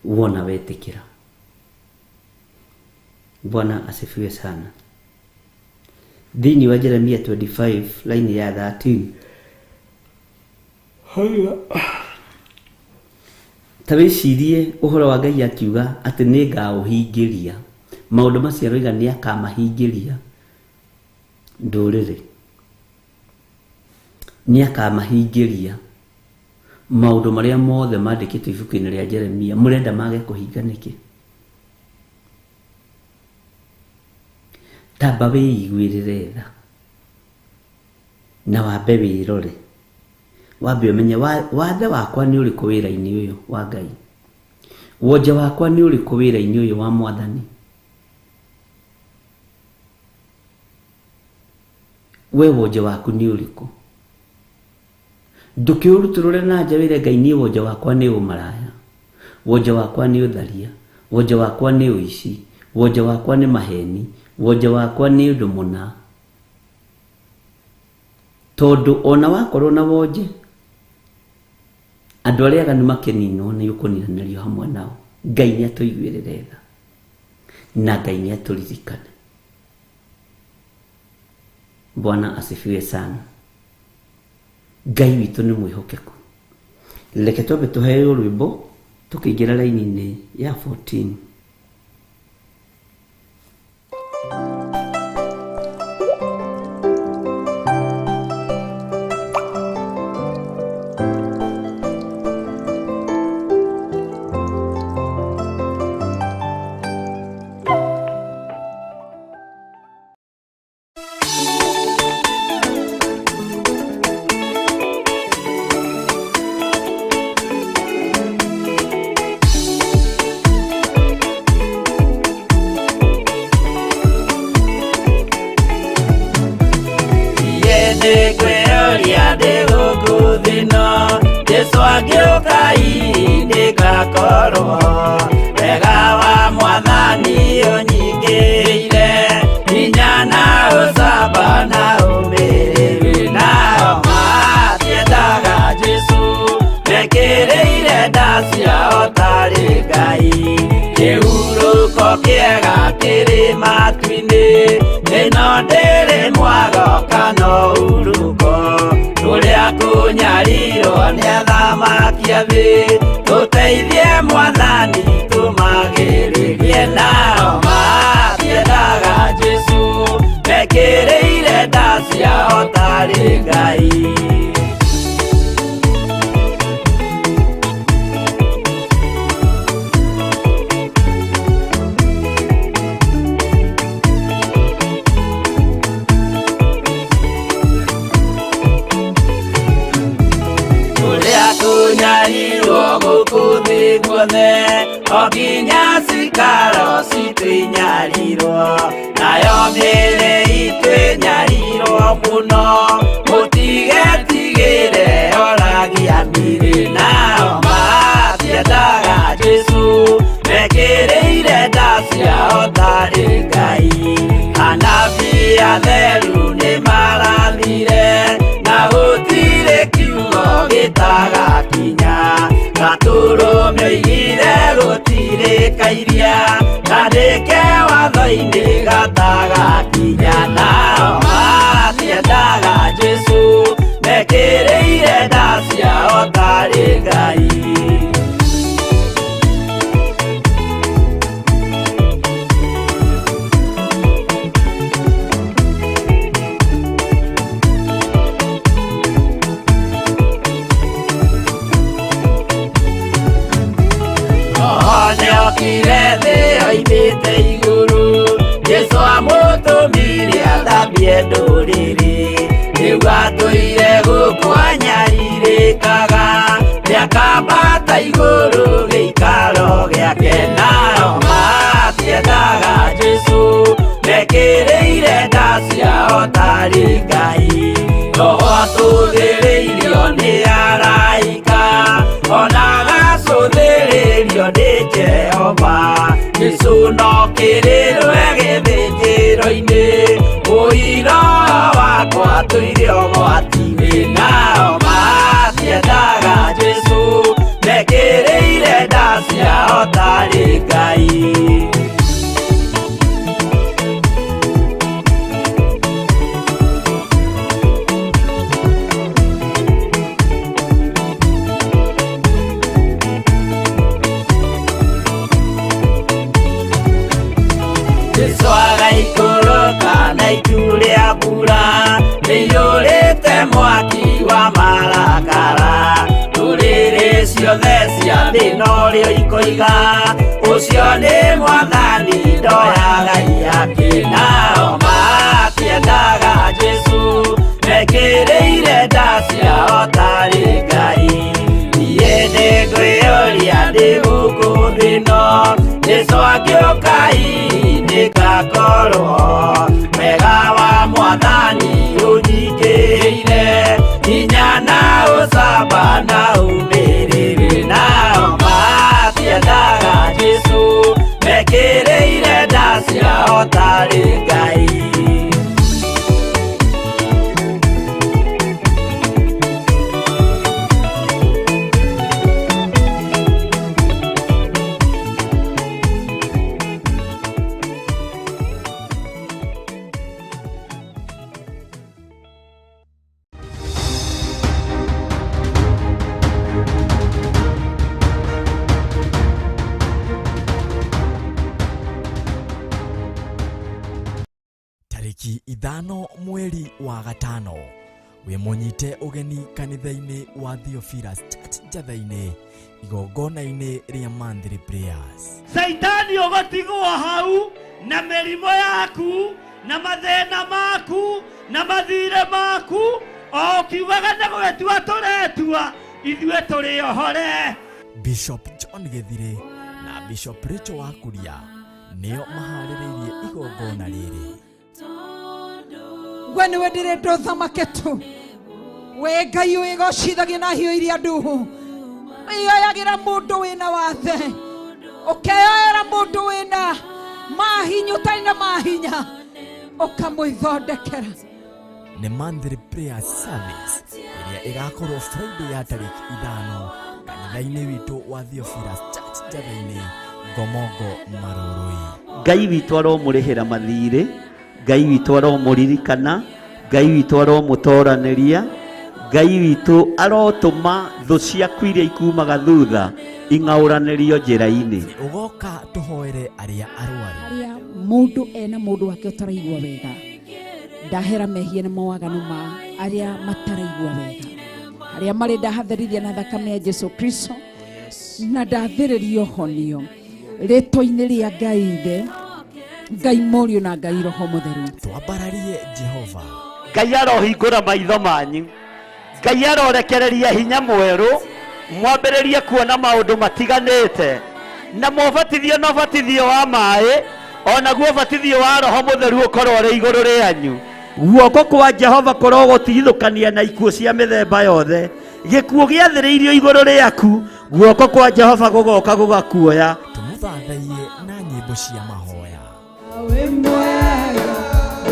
wona wetĩkĩra. Bwana asifiwe sana. Thĩinĩ wa Jeremia 25 line ya 13 ta wĩcirie ũhoro wa Ngai akiuga atĩ nĩ ngaũhingĩria maũndũ macio aroiga nĩ akamahingĩria ndũrĩrĩ. Nĩ akamahingĩria maũndũ marĩa mothe mandĩkĩtwo ibuku-inĩ rĩa Jeremia. Mũrenda mage kũhinga nĩkĩ? Tamba wĩiguĩrĩre tha na wambe wĩrore, wambe ũmenye wathe wakwa nĩ ũrĩkũ wĩra-inĩ ũyũ wa Ngai, wonje wakwa nĩ ũrĩkũ wĩra-inĩ ũyũ wa Mwathani. We wonje waku nĩ ũrĩkũ? Ndũkĩũrutũrũre na nja wĩre Ngai niĩ wonje wakwa nĩ ũmaraya, wonje wakwa nĩ ũtharia, wonje wakwa nĩ ũici, wonje wakwa nĩ maheni, wonje wakwa nĩ ũndũ mũna. Tondũ ona wakorwo na wonje, andũ arĩa aganu makĩninwo nĩ ũkũninanĩrio hamwe nao. Ngai nĩ atũiguĩrĩre tha na Ngai nĩ atũririkane. Bwana asifiwe sana. Ngai witũ nĩ mwĩhokeku. Reke twambe tũheo rwĩmbo tũkĩingĩra raini-inĩ ya 14. Tũteithie Mwathani tũmagĩrĩrie nao matiendaga Jesu, mekĩrĩire nda ciao tarĩ Ngai. Oginya cikaro citwĩnyarirwo, nayo mĩĩrĩ itwĩnyarirwo mũno. matigetigire oragia miri nao matiendaga Jesu mekireire nda ciao tarĩ Ngai. Anabii atheru nĩ marathire na gũtirĩ kiugo gĩtagakinya. Gatũrũme oigire gũtirĩ kairia kandĩke watho-inĩ gatagakinya. Nao matiendaga Jesu mekĩrĩire nda ciao tarĩ Ngai. Onyokire thĩ oimĩte igũrũ, Jesu amũtũmire athambie ndũrĩrĩ. Rĩu atũire gũkũ anyarirĩkaga, nĩakambata igũrũ gĩikaro gĩake. Nao matiendaga Jesu mekĩrĩire nda ciao tarĩ Ngai. Roho atũthĩrĩirio nĩ araika, ona gacũthĩrĩrio nĩ Jehova. Jesu no kĩrĩrwe gĩthĩnjĩro-inĩ, ũira wakwa tũire ũgwati-inĩ. Nao matiendaga Jesu mekĩrĩire nda ciao tarĩ Ngai. Jesu agaikũrũka na itu rĩa mbura, nĩiyũrĩte mwaki wa marakara. Ndũrĩrĩ ciothe cia thĩ norĩo ikoiga, ũcio nĩ Mwathani ndoya Ngai yake. Nao matiendaga Jesu mekĩrĩire nda ciao tarĩ Ngai. Niĩ nĩngwĩyũria ndĩ gũkũ thĩ ĩno, Jesu angĩũka nĩngakorwo wega wa Mwathani ũnyingĩrĩire, hinya na ũcamba na ũmĩrĩru. Nao matiendaga Jesu mekĩrĩire nda ciao tarĩ Ngai. Tariki ithano mweri wa gatano, we munyite ugeni kanitha-inĩ wa Theophilus Church Njatha-inĩ, igongona-inĩ rĩa Monthly Prayers. Saitani ũgũtigwo hau na mĩrimũ yaku na mathĩna maku na mathirĩ maku, o ũkiugaga nĩ gũgĩtua tũretua, ithuĩ tũrĩ ohore. Bishop John Githire na Bishop Rachel Wakuria nĩo maharĩrĩirie igongona rĩrĩ. we niwe ndĩrĩ thamake tu, we Ngai wĩgocithagia na hiũ iria nduhu, wĩyoyagĩra mũndũ wĩna wathe, ũkeyoera mũndũ wĩna mahinya ũtarĩ na mahinya, ũkamwĩthondekera. Nĩ Monthly Prayer Service ĩrĩa ĩgakorwo Friday ya tariki ithano kanitha-inĩ witũ wa Theophilus Church Njatha-inĩ, Ngomongo Marũrũi. Ngai witũ aromũrĩhĩra mathirĩ, Ngai witũ aromũririkana, Ngai witũ aromũtoranĩria, Ngai witũ arotũma thũ ciaku iria ikumaga thutha ing'aũranĩrio njĩra-inĩ. Ũgoka tũhoere arĩa arwaru, Harĩa mũndũ ena mũndũ wake ũtaraigua wega, ndahera mehia na mawaganu ma arĩa mataraigua wega, arĩa marĩ ndahatherithia na thakame ya Jesu Kristo, na ndathĩrĩrio honio rĩtwa-inĩ rĩa Ngai Ithe, Ngai Mũriũ na Ngai Roho Mũtheru. twambararie Jehova. Ngai arohingũra maitho manyu, Ngai arorekereria hinya mwerũ, mwambĩrĩrie kuona maũndũ matiganĩte, na mũbatithio na ũbatithio wa maĩ, onaguo ũbatithio wa Roho Mũtheru ũkorwo ũrĩ igũrũ rĩanyu. guoko kwa Jehova kũrogũtigithũkania na ikuũ cia mĩthemba yothe. Gĩkuũ gĩathĩrĩirio igũrũ rĩaku, guoko kwa Jehova gũgoka gũgakuoya. Tũmũthathaiye na nyĩmbo cia mahoya. Wĩ mwega,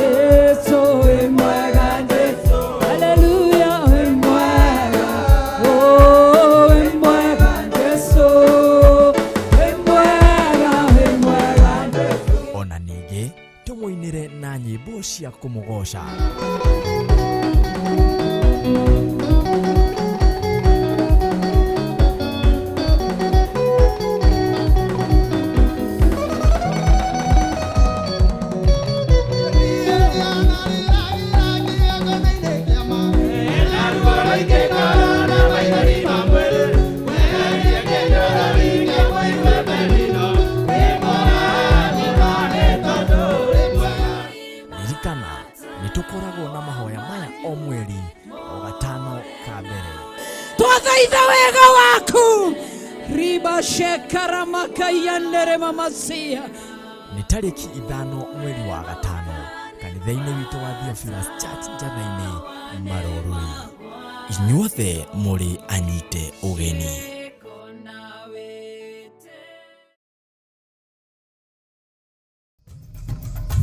Yesu wĩ mwega, Yesu. Haleluya, wĩ mwega. Oh, wĩ mwega, Yesu. Wĩ mwega, wĩ mwega, Yesu. Ona ningĩ tũmũinĩre na nyĩmbo cia kũmũgoca. Nĩtũkoragwo na mahoya maya o mweri o gatano ka mbere. Twathaitha wega waku riba shekara makayandere mamasia. Nĩ tarĩki 5 mweri wa gatano kanitha-inĩ witũ wa Theophilus Church Njatha-inĩ Maroroi. Inyuothe mũrĩ anyite ũgeni.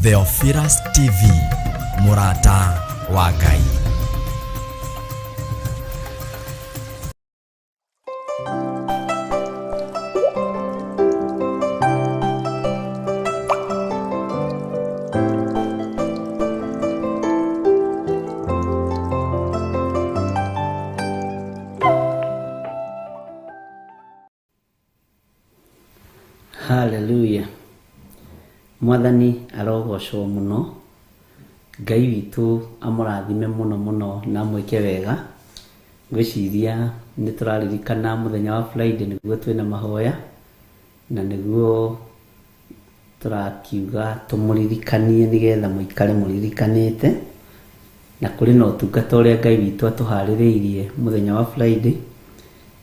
Theophilus TV, mũrata wa Ngai. Hallelujah. Mwathani arogocwo muno. Ngai witũ amũrathime muno muno na mwĩke wega. Ngwĩciria nĩ tũraririkana mũthenya wa Friday nĩguo twĩna mahoya, na nĩguo tũrakiuga tũmũririkanie nĩgetha mũikare mũririkanĩte. Na kũrĩ na ũtungata ũrĩa Ngai witũ atũharĩrĩirie mũthenya wa Friday,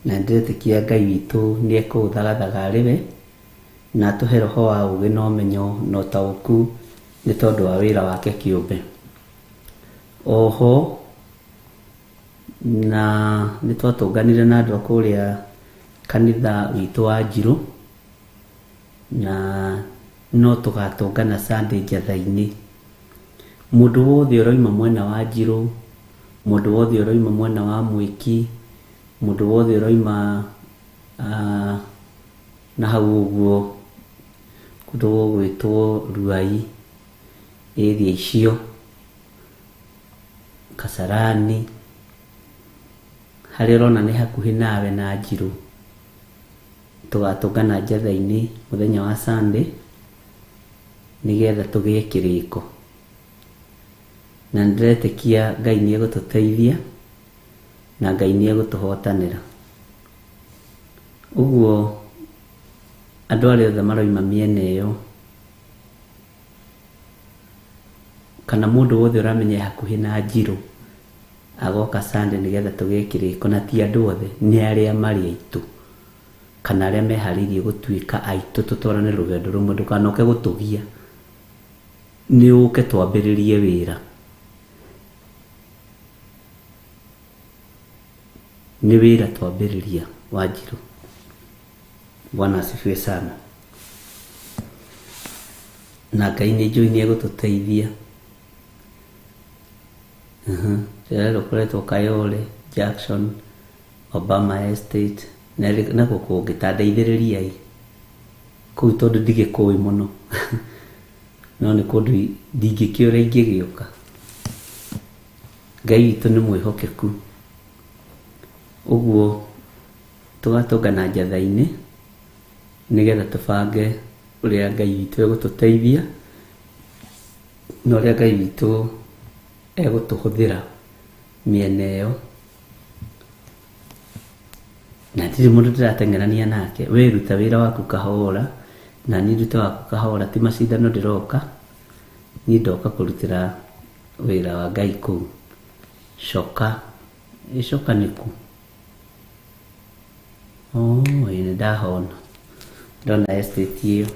na ndĩretĩkia Ngai witũ nĩ ekũũthagathaga arĩ we na atũhe roho wa ũũgĩ na ũmenyo na ũtaũku nĩ tondũ wa wĩra wake kĩũmbe. Oho na nĩ twatũnganire na andũ a kũrĩa kanitha witũ wa Njirũ, na no tũgatũngana Sunday Njatha-inĩ. Mũndũ wothe ũroima mwena wa Njirũ, mũndũ wothe ũroima mwena wa Mwĩki, mũndũ wothe ũroima na hau ũguo kũndũ gwĩtwo Ruai, area icio, Kasarani, harĩa ũrona nĩ hakuhĩ nawe na Njirũ, tũgatũngana Njatha-inĩ mũthenya wa Sunday nĩgetha tũgĩe kĩrĩko. Na ndĩretĩkia Ngai nĩ egũtũteithia na Ngai nĩ egũtũhotanĩra. Ũguo andũ arĩa othe maroima mĩena ĩyo, kana mũndũ wothe ũramenya hakuhĩ na Njirũ, agoka Sunday nĩgetha tũgĩe kĩrĩko, na ti andũ othe, nĩ arĩa marĩ aitũ kana arĩa meharĩirie gũtuĩka aitũ, tũtwarane rũgendo rũmwe, ndũkanoke gũtũgia, nĩ ũke twambĩrĩrie wĩra. Nĩ wĩra twambĩrĩria wa Njirũ. Bwana asifiwe sana. Na Ngai nĩ njũĩ nĩ egũtũteithia. Rĩrĩa rũkoretwo Kayole, Jackson, Obama Estate, na gũkũ kũngĩ ta ndeithĩrĩriai kũu, tondũ ndigĩkũĩ mũno no nĩ kũndũ ndingĩkĩũra ingĩgĩũka. Ngai witũ nĩ mwĩhokeku. Ũguo tũgatũngana Njatha-inĩ nĩgetha tũbange ũrĩa Ngai witũ egũtũteithia na ũrĩa Ngai witũ egũtũhũthĩra mĩena ĩyo. Na ndirĩ mũndũ ndĩrateng'erania nake. We ruta wĩra waku kahora na niĩ ndute waku kahora, ti macindano ndĩroka, niĩ ndoka kũrutĩra wĩra wa Ngai kũu. Coka icoka nĩku nĩ ndahona ndona estate ĩyo.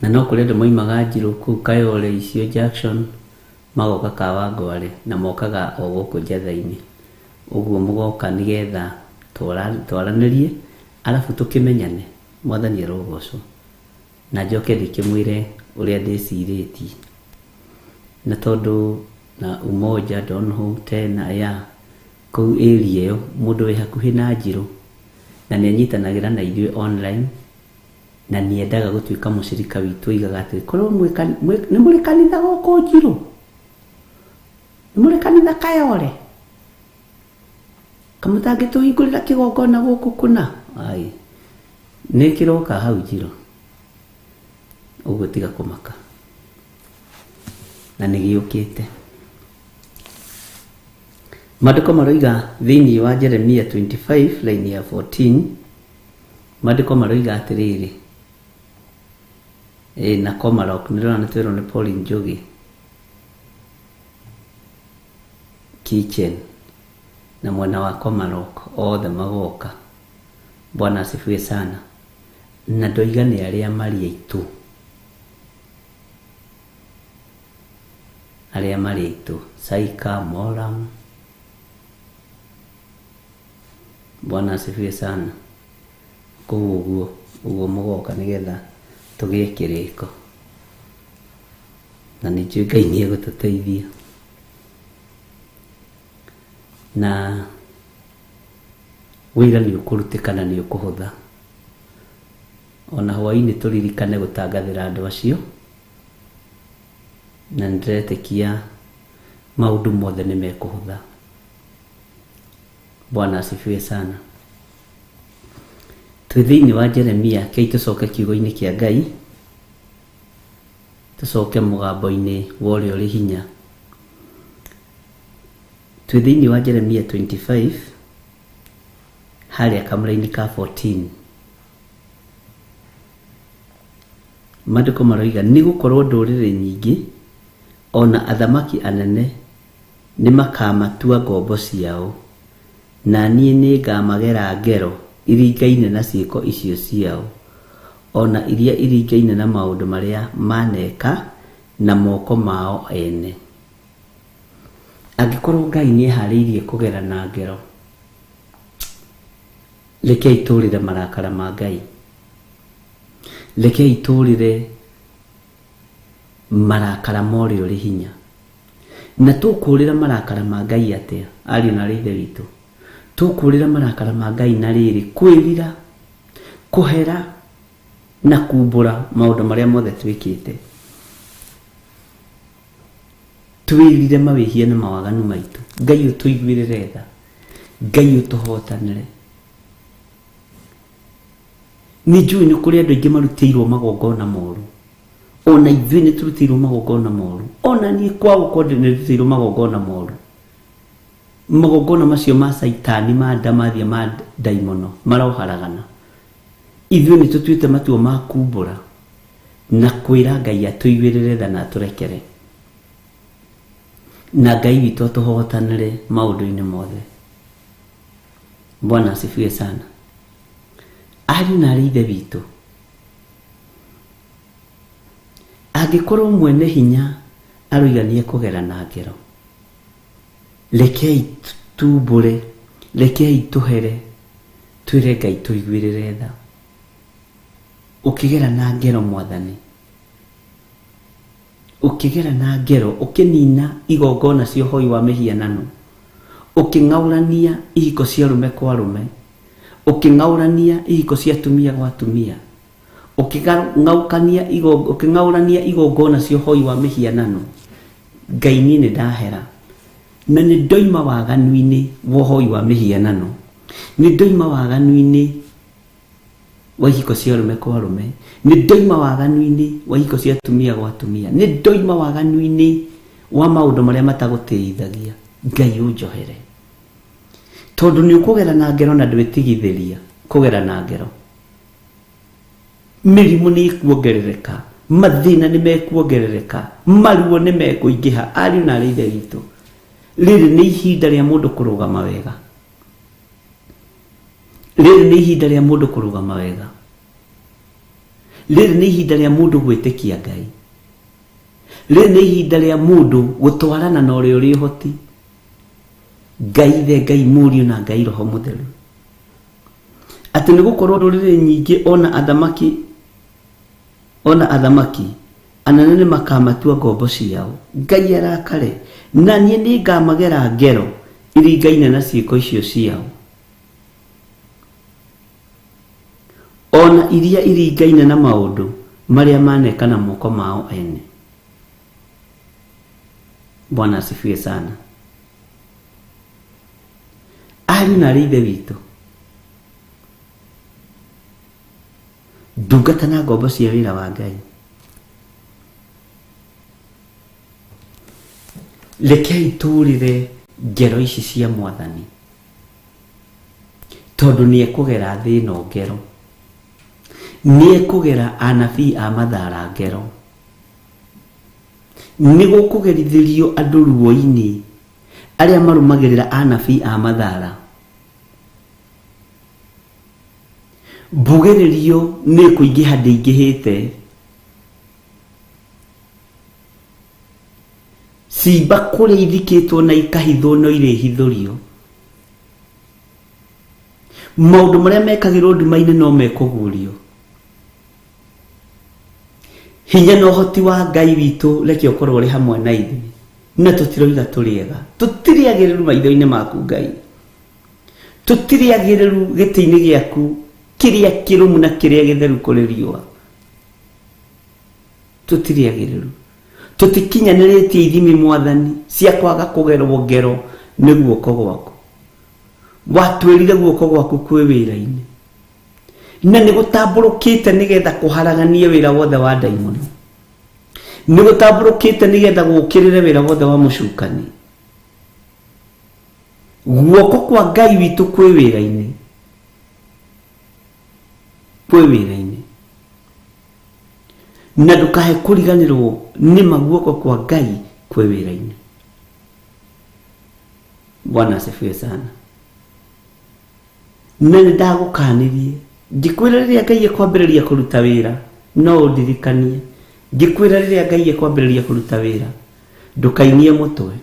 na no kuri andu moimaga Njiro kuu Kayole Icio Jackson magoka Kawangware na mokaga o guku njatha-ini uguo mugoka nigetha twaranirie alafu tukimenyane mwathani arogocwo na njoke ndikimwire uria ndiciritie na tondu na umoja donho tena ya kuu area yo mundu wi hakuhi na Njiro na nianyitanagira na ithuĩ online na niendaga gutuika mucirika witu igaga ati korwo ni muri kanitha goko Njiro ni muri kanitha Kayole kamutange tuhingurira kigongona guku kuna ai ni kiroka hau Njiro uguo tiga kumaka na nigiukite Maandĩko maroiga thĩinĩ wa Jeremia 25 line ya 14 maandĩko maroiga atĩrĩrĩ na Komarok nĩrona twĩrwo nĩ Pauline Njogi kitchen na mwena wa Komarok othe magoka. Bwana asifiwe sana. Na ndoiga nĩ arĩa marĩ aitu, arĩa marĩ aitu Saika Moram. Bwana asifiwe sana. Kuguo mugoka nigetha tugie kiriko na ni njui Ngai ni egututeithia na wira ni ukurutikana ni ukuhutha ona hwaini turirikane gutangathira andu acio na ndiretekia maundu mothe ni mekuhutha. Bwana asifiwe sana. Twi thiini wa Jeremia kei tucoke kiugo-ini kia Ngai, tucoke mugambo-ini wa uria uri hinya. Twi thiini wa Jeremia 25 haria kamura-ini ka 14 maandĩko maroiga ni gukorwo ndũrĩrĩ nyingĩ ona athamaki anene ni makamatua ngombo ciao na niĩ nĩngamagera ngero iringaine na ciĩko icio ciao ona iria iringaine na maũndũ marĩa maneka na moko mao ene. Angĩkorwo Ngai nĩeharĩirie kũgera na ngero, rekei tũrĩre marakara ma Ngai, rekei tũrĩre marakara ma ũrĩa ũrĩ hinya. Na tũkũrĩra marakara ma Ngai atĩa ariũ na aarĩ a Ithe witũ? Tukurira marakara ma Ngai na riri kwirira kuhera na kumbura maundu maria mothe twikite. Twirire mawihia na mawaganu maitu. Ngai utuiguirire tha, Ngai utuhotanire. Ni njui ni kuri andu aingi marutiirwo magongona moru, ona ithuĩ nĩ turutiirwo magongona moru, ona niĩ kwao konde nĩ turutiirwo magongona moru. Magongona macio ma saitani ma ndamathia ma daimono maroharagana. Ithuĩ nĩ tũtuĩte matua ma kumbũra na kwĩra Ngai atuiguĩrĩre tha na atũrekere, na Ngai witũ atũhotanĩre maũndũ-inĩ mothe. Bwana asifiwe sana. Ariũ na aarĩ a Ithe witũ, angĩkorwo mwene hinya aroiga nĩekũgera na ngero, rekei tumbure, rekei tuhere, twĩre Ngai tũiguĩrĩre tha. Ukigera na ngero Mwathani, ukigera na ngero, ukinina igongona cia ũhoi wa mĩhianano, uking'aũrania ihiko cia arũme kwa arũme, uking'aũrania ihiko cia atumia gwa atumia, uking'aũrania igongona cia ũhoi wa mĩhianano, Ngai niĩ nĩ ndahera. Na nĩ ndoima waganu-inĩ wa ũhoi wa mĩhianano, nĩ ndoima waganu-inĩ wa ihiko cia arũme kwa arũme, nĩ ndoima waganu-inĩ wa ihiko cia atumia gwa atumia, nĩ ndoima waganu-inĩ wa maũndũ marĩa matagũtĩithagia. Ngai ũnjohere, tondũ nĩ ũkũgera na ngero na ndwĩtigithĩria kũgera na ngero. Mĩrimũ nĩ ĩkuongerereka, mathĩna nĩ mekuongerereka, maruo nĩ mekũingĩha. Ariũ na aarĩ a Ithe witũ, rĩrĩ nĩ ihinda rĩa mũndũ kũrũgama wega, rĩrĩ nĩ ihinda rĩa mũndũ kũrũgama wega. rĩrĩ nĩ ihinda rĩa mũndũ gwĩtĩkia Ngai. Rĩrĩ nĩ ihinda rĩa mũndũ gũtwarana na ũrĩa ũrĩ ũhoti, Ngai Ithe, Ngai Mũriũ na Ngai Roho Mũtheru. Atĩ nĩ gũkorwo ndũrĩrĩ nyingĩ ona athamaki anene nĩ makamatua ngombo ciao, Ngai arakare, na niĩ nĩ ngamagera ngero iringaine na ciĩko icio ciao, ona iria iringaine na maũndũ marĩa maneka na moko mao ene. Bwana asifiwe sana. Ariũ na aarĩ a Ithe witũ, ndungata na ngombo cia wĩra wa Ngai, rekei tũrĩre ngero ici cia Mwathani, tondũ nĩ ekũgera thĩ ĩno ngero, nĩ ekũgera anabii a mathaara ngero, nĩ gũkũgerithĩrio andũ ruo-inĩ arĩa marũmagĩrĩra anabii a mathaara. Mbugĩrĩrio nĩ kũingĩha ndĩingĩhĩte, cimba kũrĩa ithikĩtwo na ikahithwo no irĩhithũrio, maũndũ marĩa mekagĩrwo nduma-inĩ no mekũguũrio. Hinya na ũhoti wa Ngai witũ reke ũkorwo ũrĩ hamwe na ithuĩ, na tũtiroiga tũrĩega, tũtirĩ agĩrĩru maitho-inĩ maku Ngai, tũtirĩ agĩrĩru gĩtĩ-inĩ gĩaku kĩrĩa kĩrũmu na kĩrĩa gĩtheru kũrĩ riũa, tũtirĩ agĩrĩru, tũtikinyanĩrĩtie ithimi Mwathani cia kwaga kũgerwo ngero nĩ guoko gwaku. Watwĩrire guoko gwaku kwĩ wĩra-inĩ, na nĩ gũtambũrũkĩte nĩgetha kũharaganie wĩra wothe wa ndaimono, nĩ gũtambũrũkĩte nĩgetha gũkĩrĩre wĩra wothe wa mũcukani. Guoko kwa Ngai witũ kwĩ wĩra-inĩ, kwĩ wĩra-inĩ, na ndũkahe kũriganĩrwo nĩ maguoko kwa Ngai kwĩ wĩra-inĩ. Bwana asifiwe sana. Na nĩ ndagũkanĩrie ngĩkwĩra rĩrĩa Ngai ekwambĩrĩria kũruta wĩra no ũndirikanie, ngĩkwĩra rĩrĩa Ngai ekwambĩrĩria kũruta wĩra ndũkainie mũtwe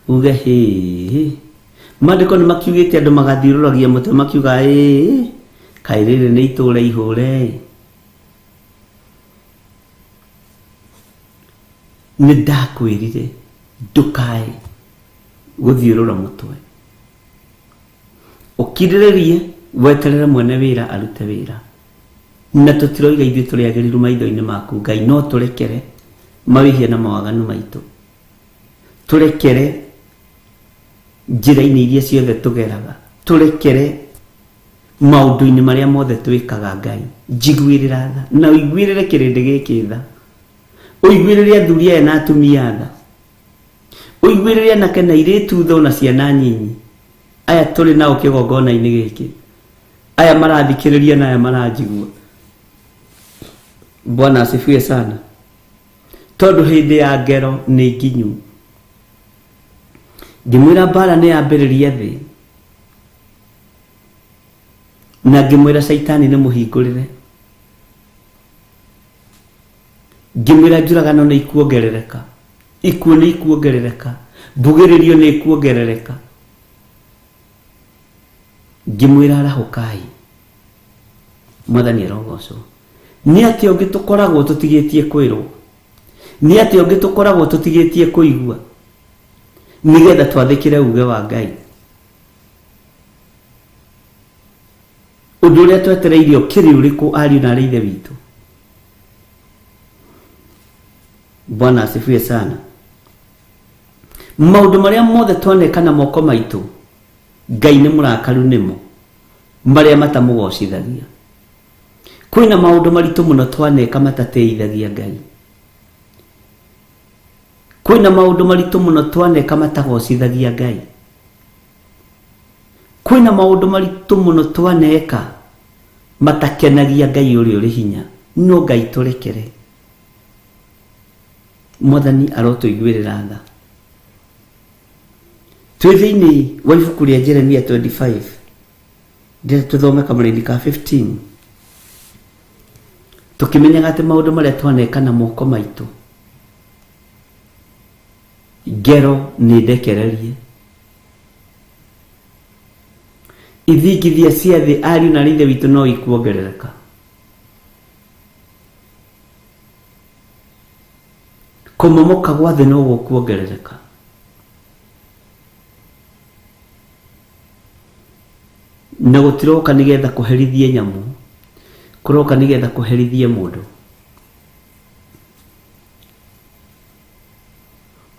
uge hĩ. Maandĩko nĩ makiugĩte andũ magathiũrũragia mũtwe makiuga kaĩ rĩrĩ nĩ itũũra ihũre. Nĩ ndakwĩrire ndũkae gũthiũrũra mũtwe, ũkirĩrĩrie weterere mwene wĩra arute wĩra, na tũtiroiga ithuĩ tũrĩ agĩrĩru maitho-inĩ maku Ngai, no tũrekere mawĩhia na mawaganu maitũ, tũrekere njĩra-inĩ iria ciothe tũgeraga, tũrekere maũndũ-inĩ marĩa mothe twĩkaga Ngai. Njiguĩrĩra tha na ũiguĩrĩre kĩrĩndĩ gĩkĩ tha, ũiguĩrĩre athuri aya na atumia tha, ũiguĩrĩre anake na airĩtu tha na ciana nyinyi aya tũrĩ nao kĩgongona-inĩ gĩkĩ, aya marathikĩrĩria na aya maranjigua. Bwana asifiwe sana. Tondũ hĩndĩ ya ngero nĩ nginyu. Ngĩmwĩra mbara nĩ yambĩrĩria thĩ, na ngĩmwĩra Saitani nĩ mũhingũrĩre, ngĩmwĩra njũragano nĩ ikuongerereka, ikuũ nĩ ikuongerereka, mbugĩrĩrio nĩ ikuongerereka, ngĩmwĩra arahũkai. Mwathani arogocwo. Nĩ atĩ ũngĩ tũkoragwo tũtigĩtie kwĩrwo, nĩ atĩ ũngĩ tũkoragwo tũtigĩtie kũigua nĩgetha twathĩkĩre uge wa Ngai. Ũndũ ũrĩa twetereire ũkĩrĩ ũrĩkũ ariũ na aarĩ a Ithe witũ? Bwana asifiwe sana. Maũndũ marĩa mothe twaneka na moko maitũ Ngai nĩ mũrakaru nĩmo, marĩa matamũgocithagia. Kwĩna maũndũ maritũ mũno twaneka matatĩithagia Ngai, kwĩna maũndũ maritũ mũno twaneka matagocithagia Ngai, kwĩna maũndũ maritũ mũno twaneka matakenagia Ngai ũrĩa ũrĩ hinya, no Ngai tũrekere. Mwathani arotũiguĩrĩra tha. Twĩ thĩinĩ wa ibuku rĩa Jeremia 25, ndĩrenda tũthome kamũrĩni ka 15. tukimenyaga ati maundu maria twaneka na moko maitu ngero ni ndekererie ithingithia cia thi ariu na rithe witu no ikuongerereka kumomoka gwa thi no gukuongerereka na gutiroka nigetha kuherithie nyamu kuroka nigetha kuherithie mundu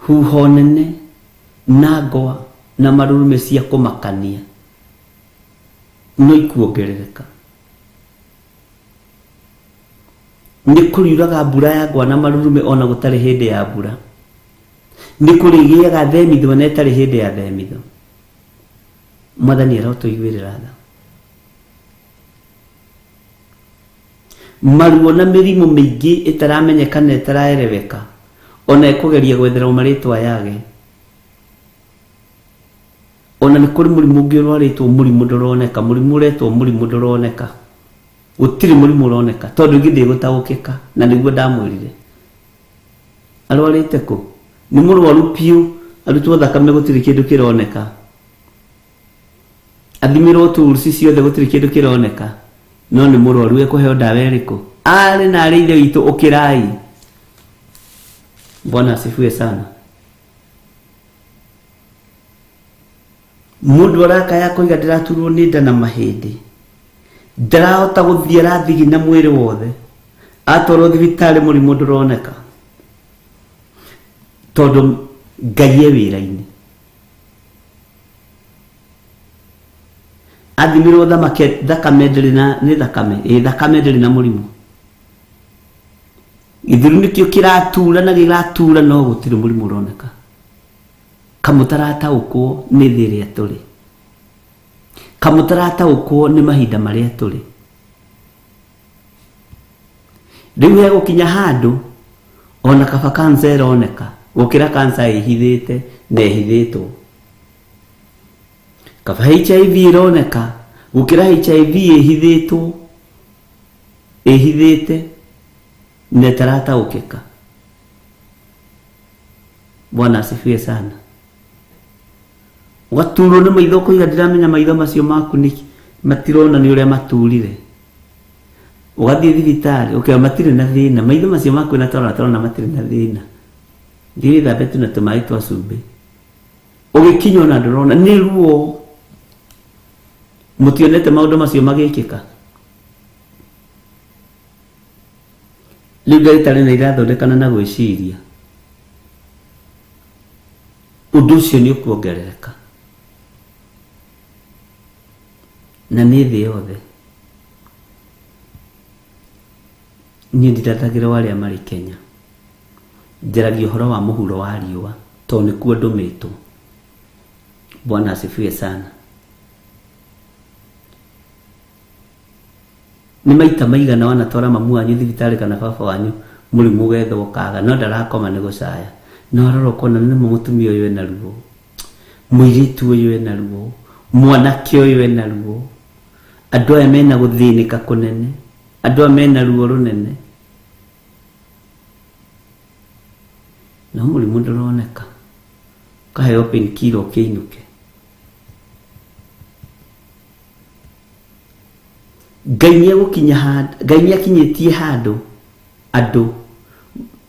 huho nene na ngwa na marurume cia kumakania no ikuongerereka ni kuriuraga mbura ya ngwa na marurume ona gutari hindi ya mbura ni kurigiaga themitho na itari hindi ya themitho mwathani arotuiguirira tha maruo na mirimu mingi itaramenyekana itaraereweka ona ikugeria gwethera maritwa yage ona ni kuri murimu ungi urwaritwo murimu nduroneka murimu uretwo murimu nduroneka gutiri murimu uroneka tondu ngithi gutagukika na niguo ndamwirire arwarite ku ni murwaru piu arutwo thakame gutiri kindu kironeka athimirwo turuci ciothe gutiri kindu kironeka no ni murwaru ekuheo dawa iriku ari na ari ithe witu ukirai Bwana asifiwe sana mundu arakaya kuiga ndiraturwo ni nda na mahindi ndirahota guthie rathigi na mwiri wothe atwarwo thibitari murimu nduroneka tondu Ngai e wira-ini athimirwo thakame ndiri na ni thakame ndiri na murimu ithiru nikio kiratura na giratura no gutiri murimu uroneka kamutarataukwo ni thiri aturi kamutarataukwo ni mahinda maria turi riu he gukinya handu ona kaba kansa ironeka gukira kansa ihithite na ihithitwo kaba HIV ironeka gukira HIV ihithite na tarataukika Bwana asifiwe sana waturo ni maitho kuiga ndiramenya maitho macio maku ni matirona ni uria maturire ugathie thibitari okay matire na thina maitho macio maku na tarona matire na thina thiri thambe tu na tumai twa cumbi ugikinywo na ndurona ni ruo mutionete maundu macio magikika liga itari na irathondekana na gwiciria undu ucio ni ukuongerereka na ni thi yothe ni nditathagira waria mari Kenya njaragia uhoro wa muhuro wa riua to ni kuo ndumitwo Bwana asifiwe sana ni maita maigana wanatwara mamu wanyu thibitari kana baba wanyu murimu getho kaga no ndarakoma ni gucaya no aroro kona ni mutumia uyu ena ruo muiritu uyu ena ruo mwanake uyu ena ruo andu aya mena guthinika kunene andu aya mena ruo runene no murimu nduroneka kaheo penkilo kiinuke Ngai akinyitie handu andu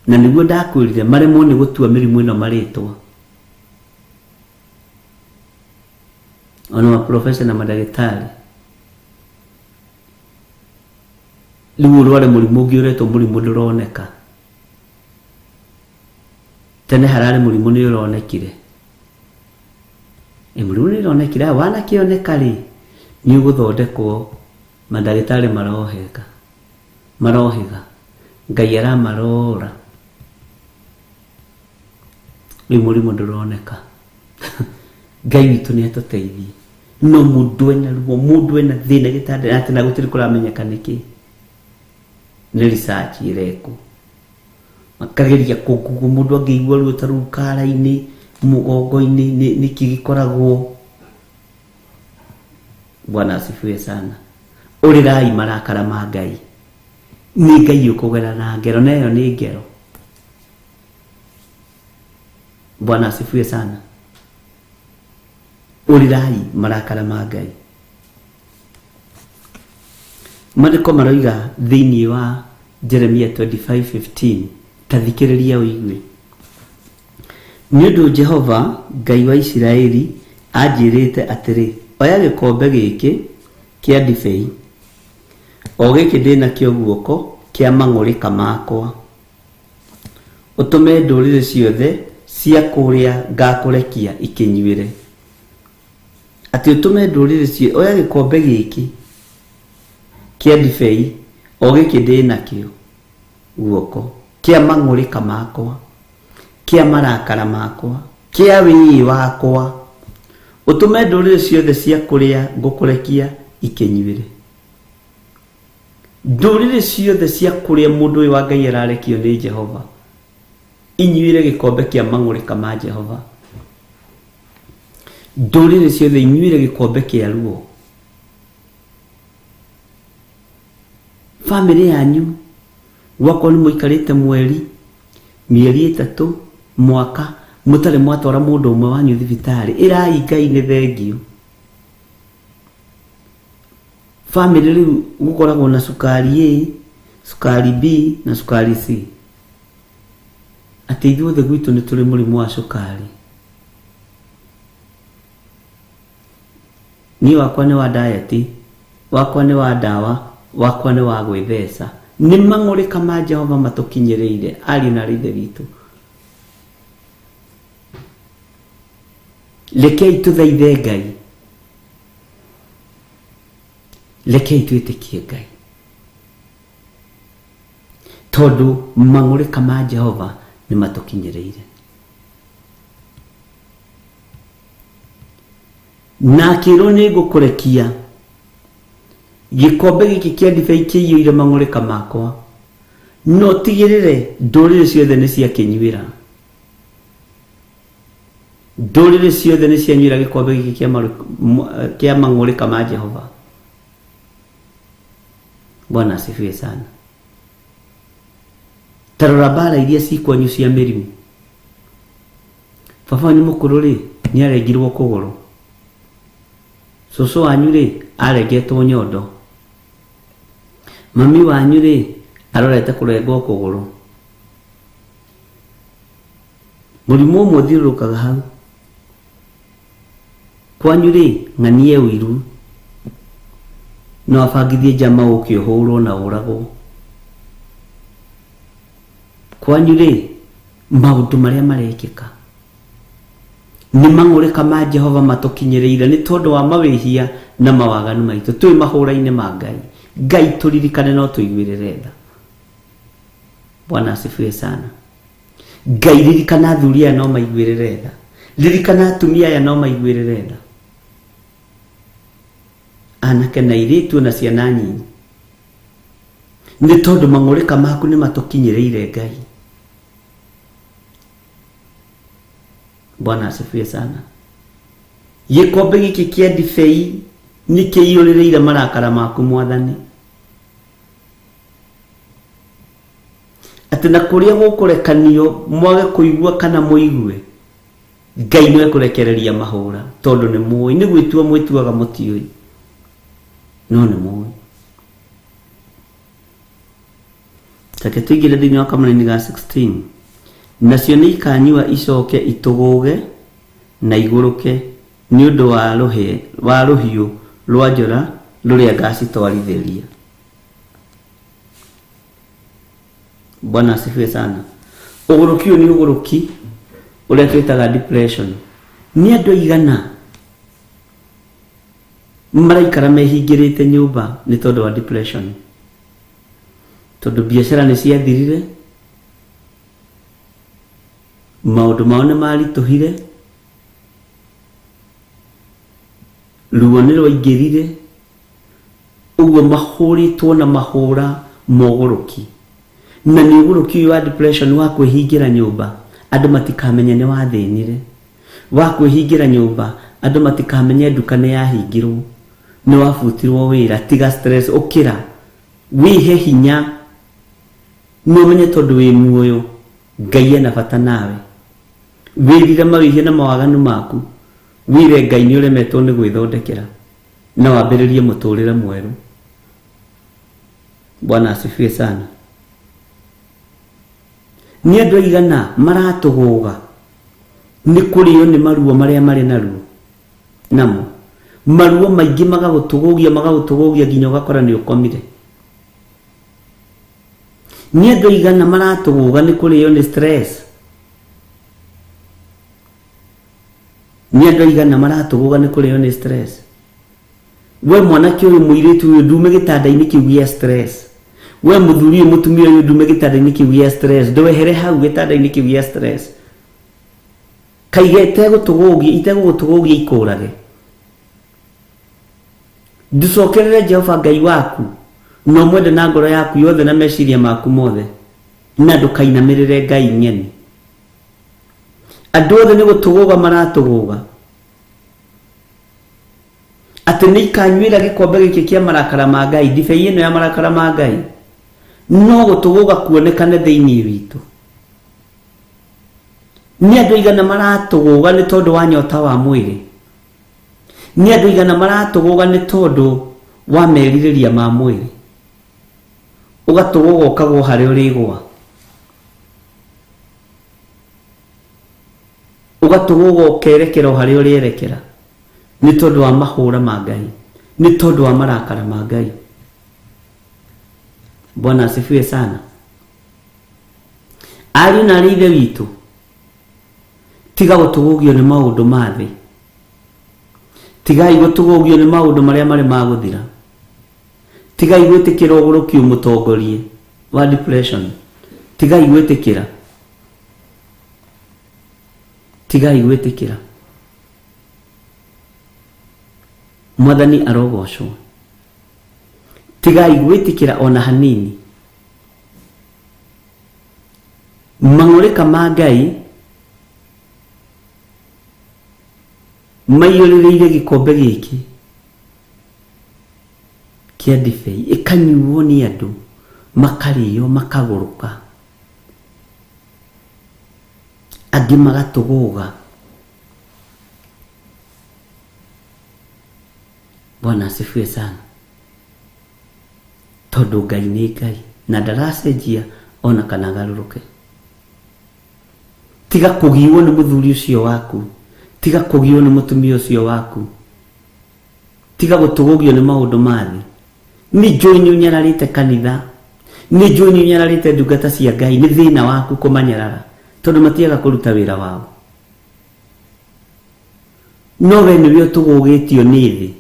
na niguo ndakwirire maremwo ni gutua mirimu ino maritwa ona ma professor na madagitari riu rware murimu ungi uretwo murimu nduroneka tene harare murimu ni uronekire murimu ni uronekire wana kioneka ri ni uguthondekwo madagitari marohiga Ngai aramarora riu murimu nduroneka Ngai witu ni atuteithie no mundu ena ruo mundu ena thina gitande ati na gutiri kuramenyeka niki ni research ireku makageria kugugu mundu angeigua ruo taru kara-ini mugongo-ini niki gikoragwo Bwana asifiwe sana urirai marakara ma Ngai nĩ Ngai ũkũgera na ngero, na ĩyo nĩ ngero. Bwana asifiwe sana. Ũrirai marakara ma Ngai. Maandĩko maroiga thĩinĩ wa Jeremia 25:15, ta thikĩrĩria ũigue. Nĩ ũndũ Jehova Ngai wa Isiraeli anjĩrĩte atĩrĩ, oya gĩkombe gĩkĩ kĩa ndibei, o gĩkĩ ndĩnakĩo guoko kĩa mang'ũrĩka makwa, ũtũme ndũrĩrĩ ciothe cia kũrĩa ngakũrekia ikĩnyuĩre. Atĩ ũtũme ndũrĩrĩ ciothe, oya gĩkombe gĩkĩ kĩa ndibei, o gĩkĩ ndĩnakĩo guoko kĩa mang'ũrĩka makwa, kĩa marakara makwa, kĩa wĩĩ wakwa, ũtũme ndũrĩrĩ ciothe cia kũrĩa ngũkũrekia ikĩnyuĩre. Ndũrĩrĩ ciothe cia kũrĩa mũndũ ũyũ wa Ngai ararekio nĩ Jehova inyuĩre gĩkombe kĩa mang'ũrĩka ma Jehova. Ndũrĩrĩ ciothe inyuĩre gĩkombe kĩa ruo. Family yanyu gwakwa nĩ mũikarĩte mweri, mĩeri 3, mwaka, mũtarĩ mwatwara mũndũ ũmwe wanyu thibitarĩ. Ĩrai Ngai nĩ thengio. Family rĩu gũkoragwo na sukari A, sukari B na sukari C. Atĩ ithuothe gwitũ nĩ tũrĩ mũrimũ wa sukari. Niĩ wakwa nĩ wa diet, wakwa nĩ wa ndawa, wakwa nĩ wa gwĩtheca. Nĩ mang'ũrĩka ma Jehova matũkinyĩrĩire, ariũ na aithe witũ. Rekei tũthaithe Ngai, rekei twĩtĩkie Ngai, tondũ mang'ũrĩka ma Jehova nĩ matũkinyĩrĩire. Na akĩrwo nĩ ngũkũrekia gĩkombe gĩkĩ kĩa ndibei kĩiyũire mang'ũrĩka makwa, no tigĩrĩre ndũrĩrĩ ciothe nĩ ciakĩnyuĩra. Ndũrĩrĩ ciothe nĩ cianyuĩra gĩkombe gĩkĩ kĩa mang'ũrĩka ma Jehova. Bwana asifiwe sana. Tarora mbara iria cikwanyu cia mĩrimũ. Baba nĩ mũkũrũ rĩ, nĩ arengirwo kũgũrũ. Cũcũ wanyu rĩ, arengetwo nyondo. Mami wanyu rĩ, arorete kũrengwo kũgũrũ. Mũrimũ ũmwe ũthiũrũrũkaga hau. Kwanyu rĩ, ng'anie ũiru, no abangithie njama ũke ũhũrwo na ũragwo. Kwanyu rĩ, maũndũ marĩa marekĩka nĩ mang'ũrĩka ma Jehova matũkinyĩrĩire nĩ tondũ wa mawĩhia na mawaganu maitũ. Twĩ mahũra-inĩ ma Ngai. Ngai tũririkane no tũiguĩrĩre tha. Bwana asifiwe sana. Ngai ririkana athuri aya no maiguĩrĩre tha. Ririkana atumia aya no maiguĩrĩre tha. Anake na airĩtu na ciana nyinyi. Nĩ tondũ mang'ũrĩka maku nĩ matũkinyĩrĩire Ngai. Bwana asifiwe sana. Gĩkombe gĩkĩ kĩa ndibei nĩ kĩiyũrĩrĩire marakara maku Mwathani. Atĩ na kũrĩa gũkũrekanio mwage kũigua kana mũigue, Ngai nĩ ekũrekereria mahũra, tondũ nĩ mũĩ. Nĩ gwĩtua mwĩtuaga mũtiũĩ, no nĩ mũĩ. Take tũingĩre thĩinĩ wa kamũra-inĩ ga 16. Nacio nĩ ikanyua icoke itũgũge na igũrũke nĩ ũndũ wa rũhiũ rwa njora rũrĩa ngacitwarithĩria. Bwana asifiwe sana. Ũgũrũki ũyũ nĩ ũgũrũki ũrĩa twĩtaga depression. Nĩ andũ aigana maraikara mehingĩrĩte nyũmba nĩ tondũ wa depression? Tondũ biacara nĩ ciathirire, maũndũ mao nĩ maritũhire, ruo nĩ rwaingĩrire, ũguo mahũrĩtwo na mahũra mogũrũki. Na nĩ ũgũrũki ũyũ wa depression wa kwĩhingĩra nyũmba, andũ matikamenye nĩ wathĩnire. Wa kwĩhingĩra nyũmba, andũ matikamenye nduka nĩ yahingirwo, nĩ wabutirwo wĩra. Tiga stress, ũkĩra wihe hinya no menye tondu wi muoyo Ngai ena bata nawe wirire mawihia na mawaganu maku wire Ngai ni uremetwo ni gwithondekera na wambiririe muturire mweru. Bwana asifiwe sana. Ni andu aigana maratuguga ni kurio ni maruo maria mari naruo namo maruo maingi magagutugugia nginya ugakora ni ukomire. Ni andu aigana maratuguga ni kurio ni stress. Ni andu aigana maratuguga ni kurio ni stress. We mwanake uyu muiritu uyu ndume gitanda-ini kiu gia stress. We muthuri uyu mutumia uyu ndume gitanda-ini kiu gia stress. Ndwehere hau gitanda-ini kiu gia stress. Kaige itegugutugugia ikurage. Nducokerere Jehova Ngai waku no mwende na ngoro yaku yothe na meciria maku mothe na ndukainamirire Ngai nyeni. Andu othe ni gutuguga maratuguga ati ni ikanywira gikombe giki kia marakara ma Ngai, ndibei ino ya marakara ma Ngai no gutuguga kuonekane thiini witu. Ni andu igana maratuguga ni tondu wa nyota wa mwiri. Ni andu igana maratuguga ni tondu wa meririria ma mwiri. Ugatuguga ukagwo hari urigwa. Ugatuguga ukerekera hari urierekera ni tondu wa mahura ma Ngai, ni tondu wa marakara ma Ngai. Bwana asifiwe sana. Ari na rithe witu tiga gutugugio ni maundu mathi. Tigai gutugugio ni maundu maria mari maguthira. Tigai gwitikira ugurukio mutongorie wa depression. Tigai gwitikira. Tigai gwitikira. Mwathani arogocwo. Tigai gwitikira ona hanini. Mang'urika ma Ngai maiyũrĩrĩire gikombe giki kia ndibei ikanyuo ni andu makario makaguruka angi magatuguga. Bwana asifiwe sana. Tondu Ngai ni Ngai na ndaracenjia ona kana garuruke. Tiga kugiwo ni muthuri ucio waku, tiga kugiwo ni mutumia ucio waku, tiga gutugugio ni maundu mathi. Ni njui ni unyararite kanitha, ni njui ni unyararite ndungata cia Ngai, ni thina waku kumanyarara tondu matiaga kuruta wira wao. No we niwe utugugitio ni thi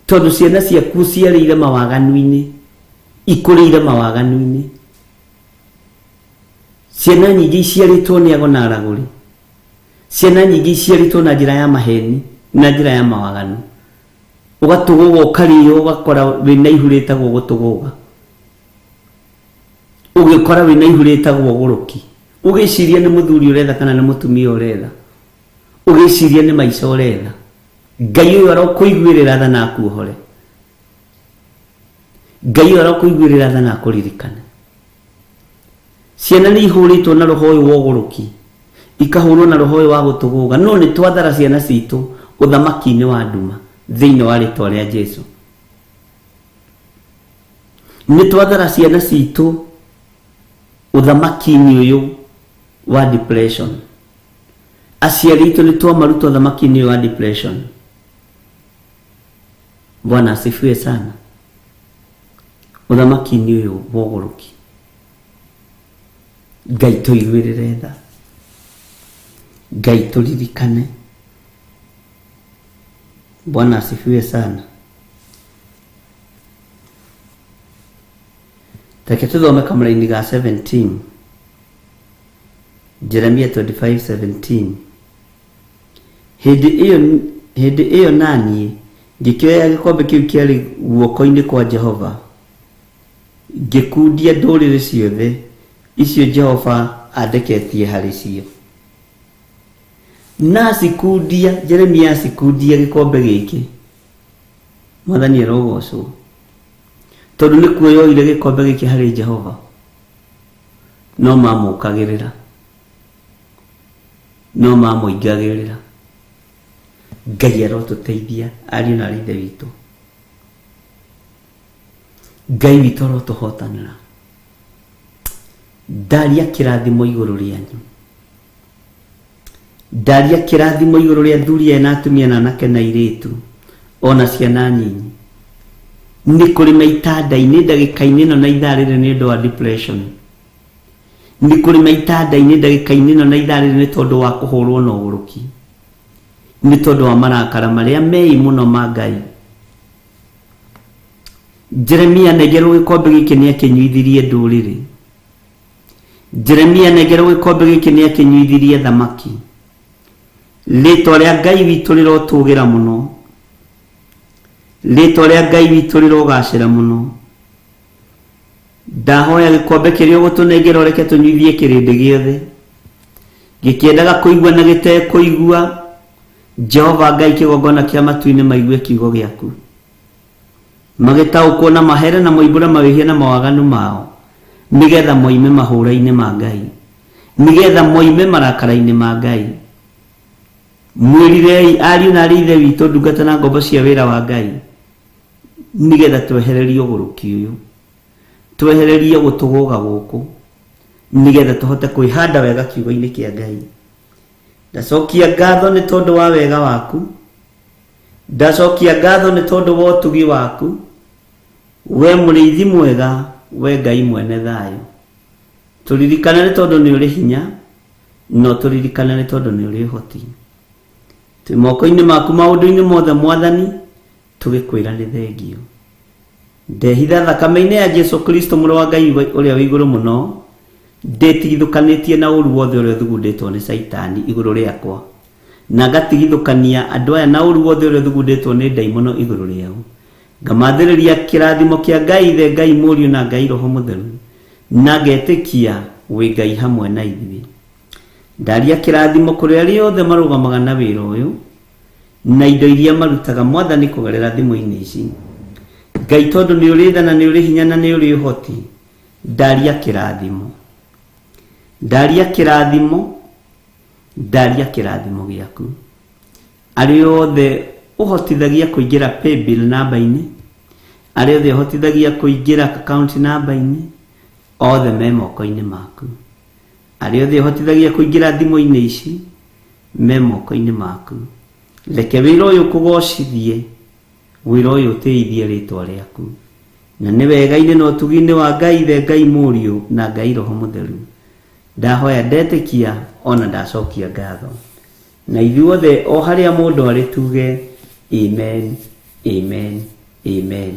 tondu ciana ciaku ciarĩire mawaganu-ini, ikurĩire mawaganu-ini. Ciana nyingi iciarĩtwo nĩ ago na aragũri. Ciana nyingi iciarĩtwo na njĩra ya maheni na njĩra ya mawaganu. Ugatuguga ukario ugakora wina ihurĩtagwo gutuguga. Ugikora wina ihurĩtagwo guruki. Ugiciria ni muthuri uretha kana ni mutumia uretha. Ugiciria ni maica uretha. Ngai uyu arokuiguirira tha na akuhore. Ngai uyu arokuiguirira tha na akuririkane. Ciana ni ihuritwo na roho uyu wa uguruki, ikahurwo na roho uyu wa gutuguga. No ni twathara ciana citu uthamaki-ini wa nduma thiini wa ritwa ria Jesu. Ni twathara ciana citu uthamaki-ini uyu wa depression. Aciari itu ni twamaruta uthamaki-ini uyu wa depression. Bwana asifiwe sana. Uthamaki-ini uyu wa uguruki. Ngai tuiguirire tha, Ngai turirikane. Bwana asifiwe sana. Take tuthome kamũra-inĩ ga 17 Jeremia 25:17. Hĩndĩ ĩyo naniĩ ngĩkĩoya gĩkombe kĩu kĩarĩ guoko-inĩ kwa Jehova, ngĩkundia ndũrĩrĩ ciothe icio Jehova andeketie harĩ cio. Na cikundia, Jeremia cikundia gĩkombe gĩkĩ. Mwathani arogocwo. tondu nä kuoyoire gä kombe gä kä harä Jehova no mamå kagä rä ra no mamå ingagä rä ra. Ngai arotå teithia ariå na ithe witå, Ngai witå arotå hotanä ra. Ndaria kä rathimo igå rå rä anyu, ndaria kä rathimo igå rå rä athuri na atumia na anake na airĩtu ona ciana nyinyi. Nä kå rä maitanda-inä ndagä-inä ĩno na ithaa rĩrĩ nĩ ũndũ wa depression. Nĩ kũrĩ maitanda-inĩ ndagĩka-inĩ ĩno na ithaa rĩrĩ nĩ tondũ wa kũhũrwo na ũgũrũki, nĩ tondũ wa marakara marĩa mei mũno ma Ngai. Jeremia nengerwo gĩkombe gĩkĩ nĩ akĩnyuithirie ndũrĩrĩ. Jeremia nengerwo gĩkombe gĩkĩ nĩ akĩnyuithirie thamaki. Rĩtwa rĩa Ngai witũ rĩrotũgĩra mũno, rĩtwa rĩa Ngai witũ rĩrogacĩra mũno. Ndahoya gĩkombe kĩrĩa ũgũtũnengera reke tũnyuithie kĩrĩndĩ gĩothe gĩkĩendaga kũigua na gĩtekũigua. Jehova Ngai kĩgongona kĩa matu-inĩ maigue kiugo gĩaku, magĩtaũkwo na mahere na moimbũre mawĩhia na mawaganu mao, nĩgetha moime mahũra-inĩ ma Ngai, nĩgetha moime marakara-inĩ ma Ngai. Mwĩrirei ariũ na aarĩ ithe witũ ndungata na ngombo cia wĩra wa Ngai, nĩgetha twehererie ũgũrũki ũyũ, twehererie gũtũgũga gũkũ, nĩgetha tũhote kwĩhanda wega kiugo-inĩ kĩa Ngai. Ndacokia ngatho nĩ tondũ wa wega waku, ndacokia ngatho nĩ tondũ wa ũtugi waku, we mũrĩithi mwega, we Ngai mwene thayũ. Tũririkane nĩ tondũ nĩ ũrĩ hinya, no tũririkane nĩ tondũ nĩ ũrĩ ũhoti. Twĩ moko-inĩ maku maũndũ-inĩ mothe Mwathani, tũgĩkwĩra nĩ thengio. Ndehitha thakame-inĩ ya Jesu Kristo mũrũ wa Ngai ũrĩa wĩ igũrũ mũno, ndĩtigithũkanĩtie na ũru wothe ũrĩa ũthugundĩtwo nĩ Saitani igũrũ rĩakwa, na ngatigithũkania andũ aya na ũru wothe ũrĩa ũthugundĩtwo nĩ ndaimono igũrũ rĩao. Ngamathĩrĩria kĩrathimo kĩa Ngai Ithe, Ngai Mũriũ na Ngai Roho Mũtheru, na ngetĩkia wĩ Ngai hamwe na ithuĩ. Ndaria kĩrathimo kũrĩ arĩa othe marũgamaga na wĩra ũyũ na indo iria marutaga Mwathani kũgerera thimũ-inĩ ici. Ngai tondũ nĩ ũrĩ tha na nĩ ũrĩ hinya na nĩ ũrĩ ũhoti, ndaria kĩrathimo, ndaria kĩrathimo, ndaria kĩrathimo gĩaku. Arĩa othe ũhotithagia kũingĩra paybill namba-inĩ, arĩa othe ũhotithagia kũingĩra account namba-inĩ, othe me moko-inĩ maku. Arĩa othe ũhotithagia kũingĩra thimũ-inĩ ici, me moko-inĩ maku. Reke wĩra ũyũ kũgocithie, wĩra ũyũ ũtĩithie rĩtwa rĩaku, na nĩ wega-inĩ na ũtugi-inĩ wa Ngai Ithe, Ngai Mũriũ na Ngai Roho Mũtheru. Ndahoya ndetĩkia ona ndacokia ngatho, na ithuothe o harĩa mũndũ arĩ tuge amen, amen, amen.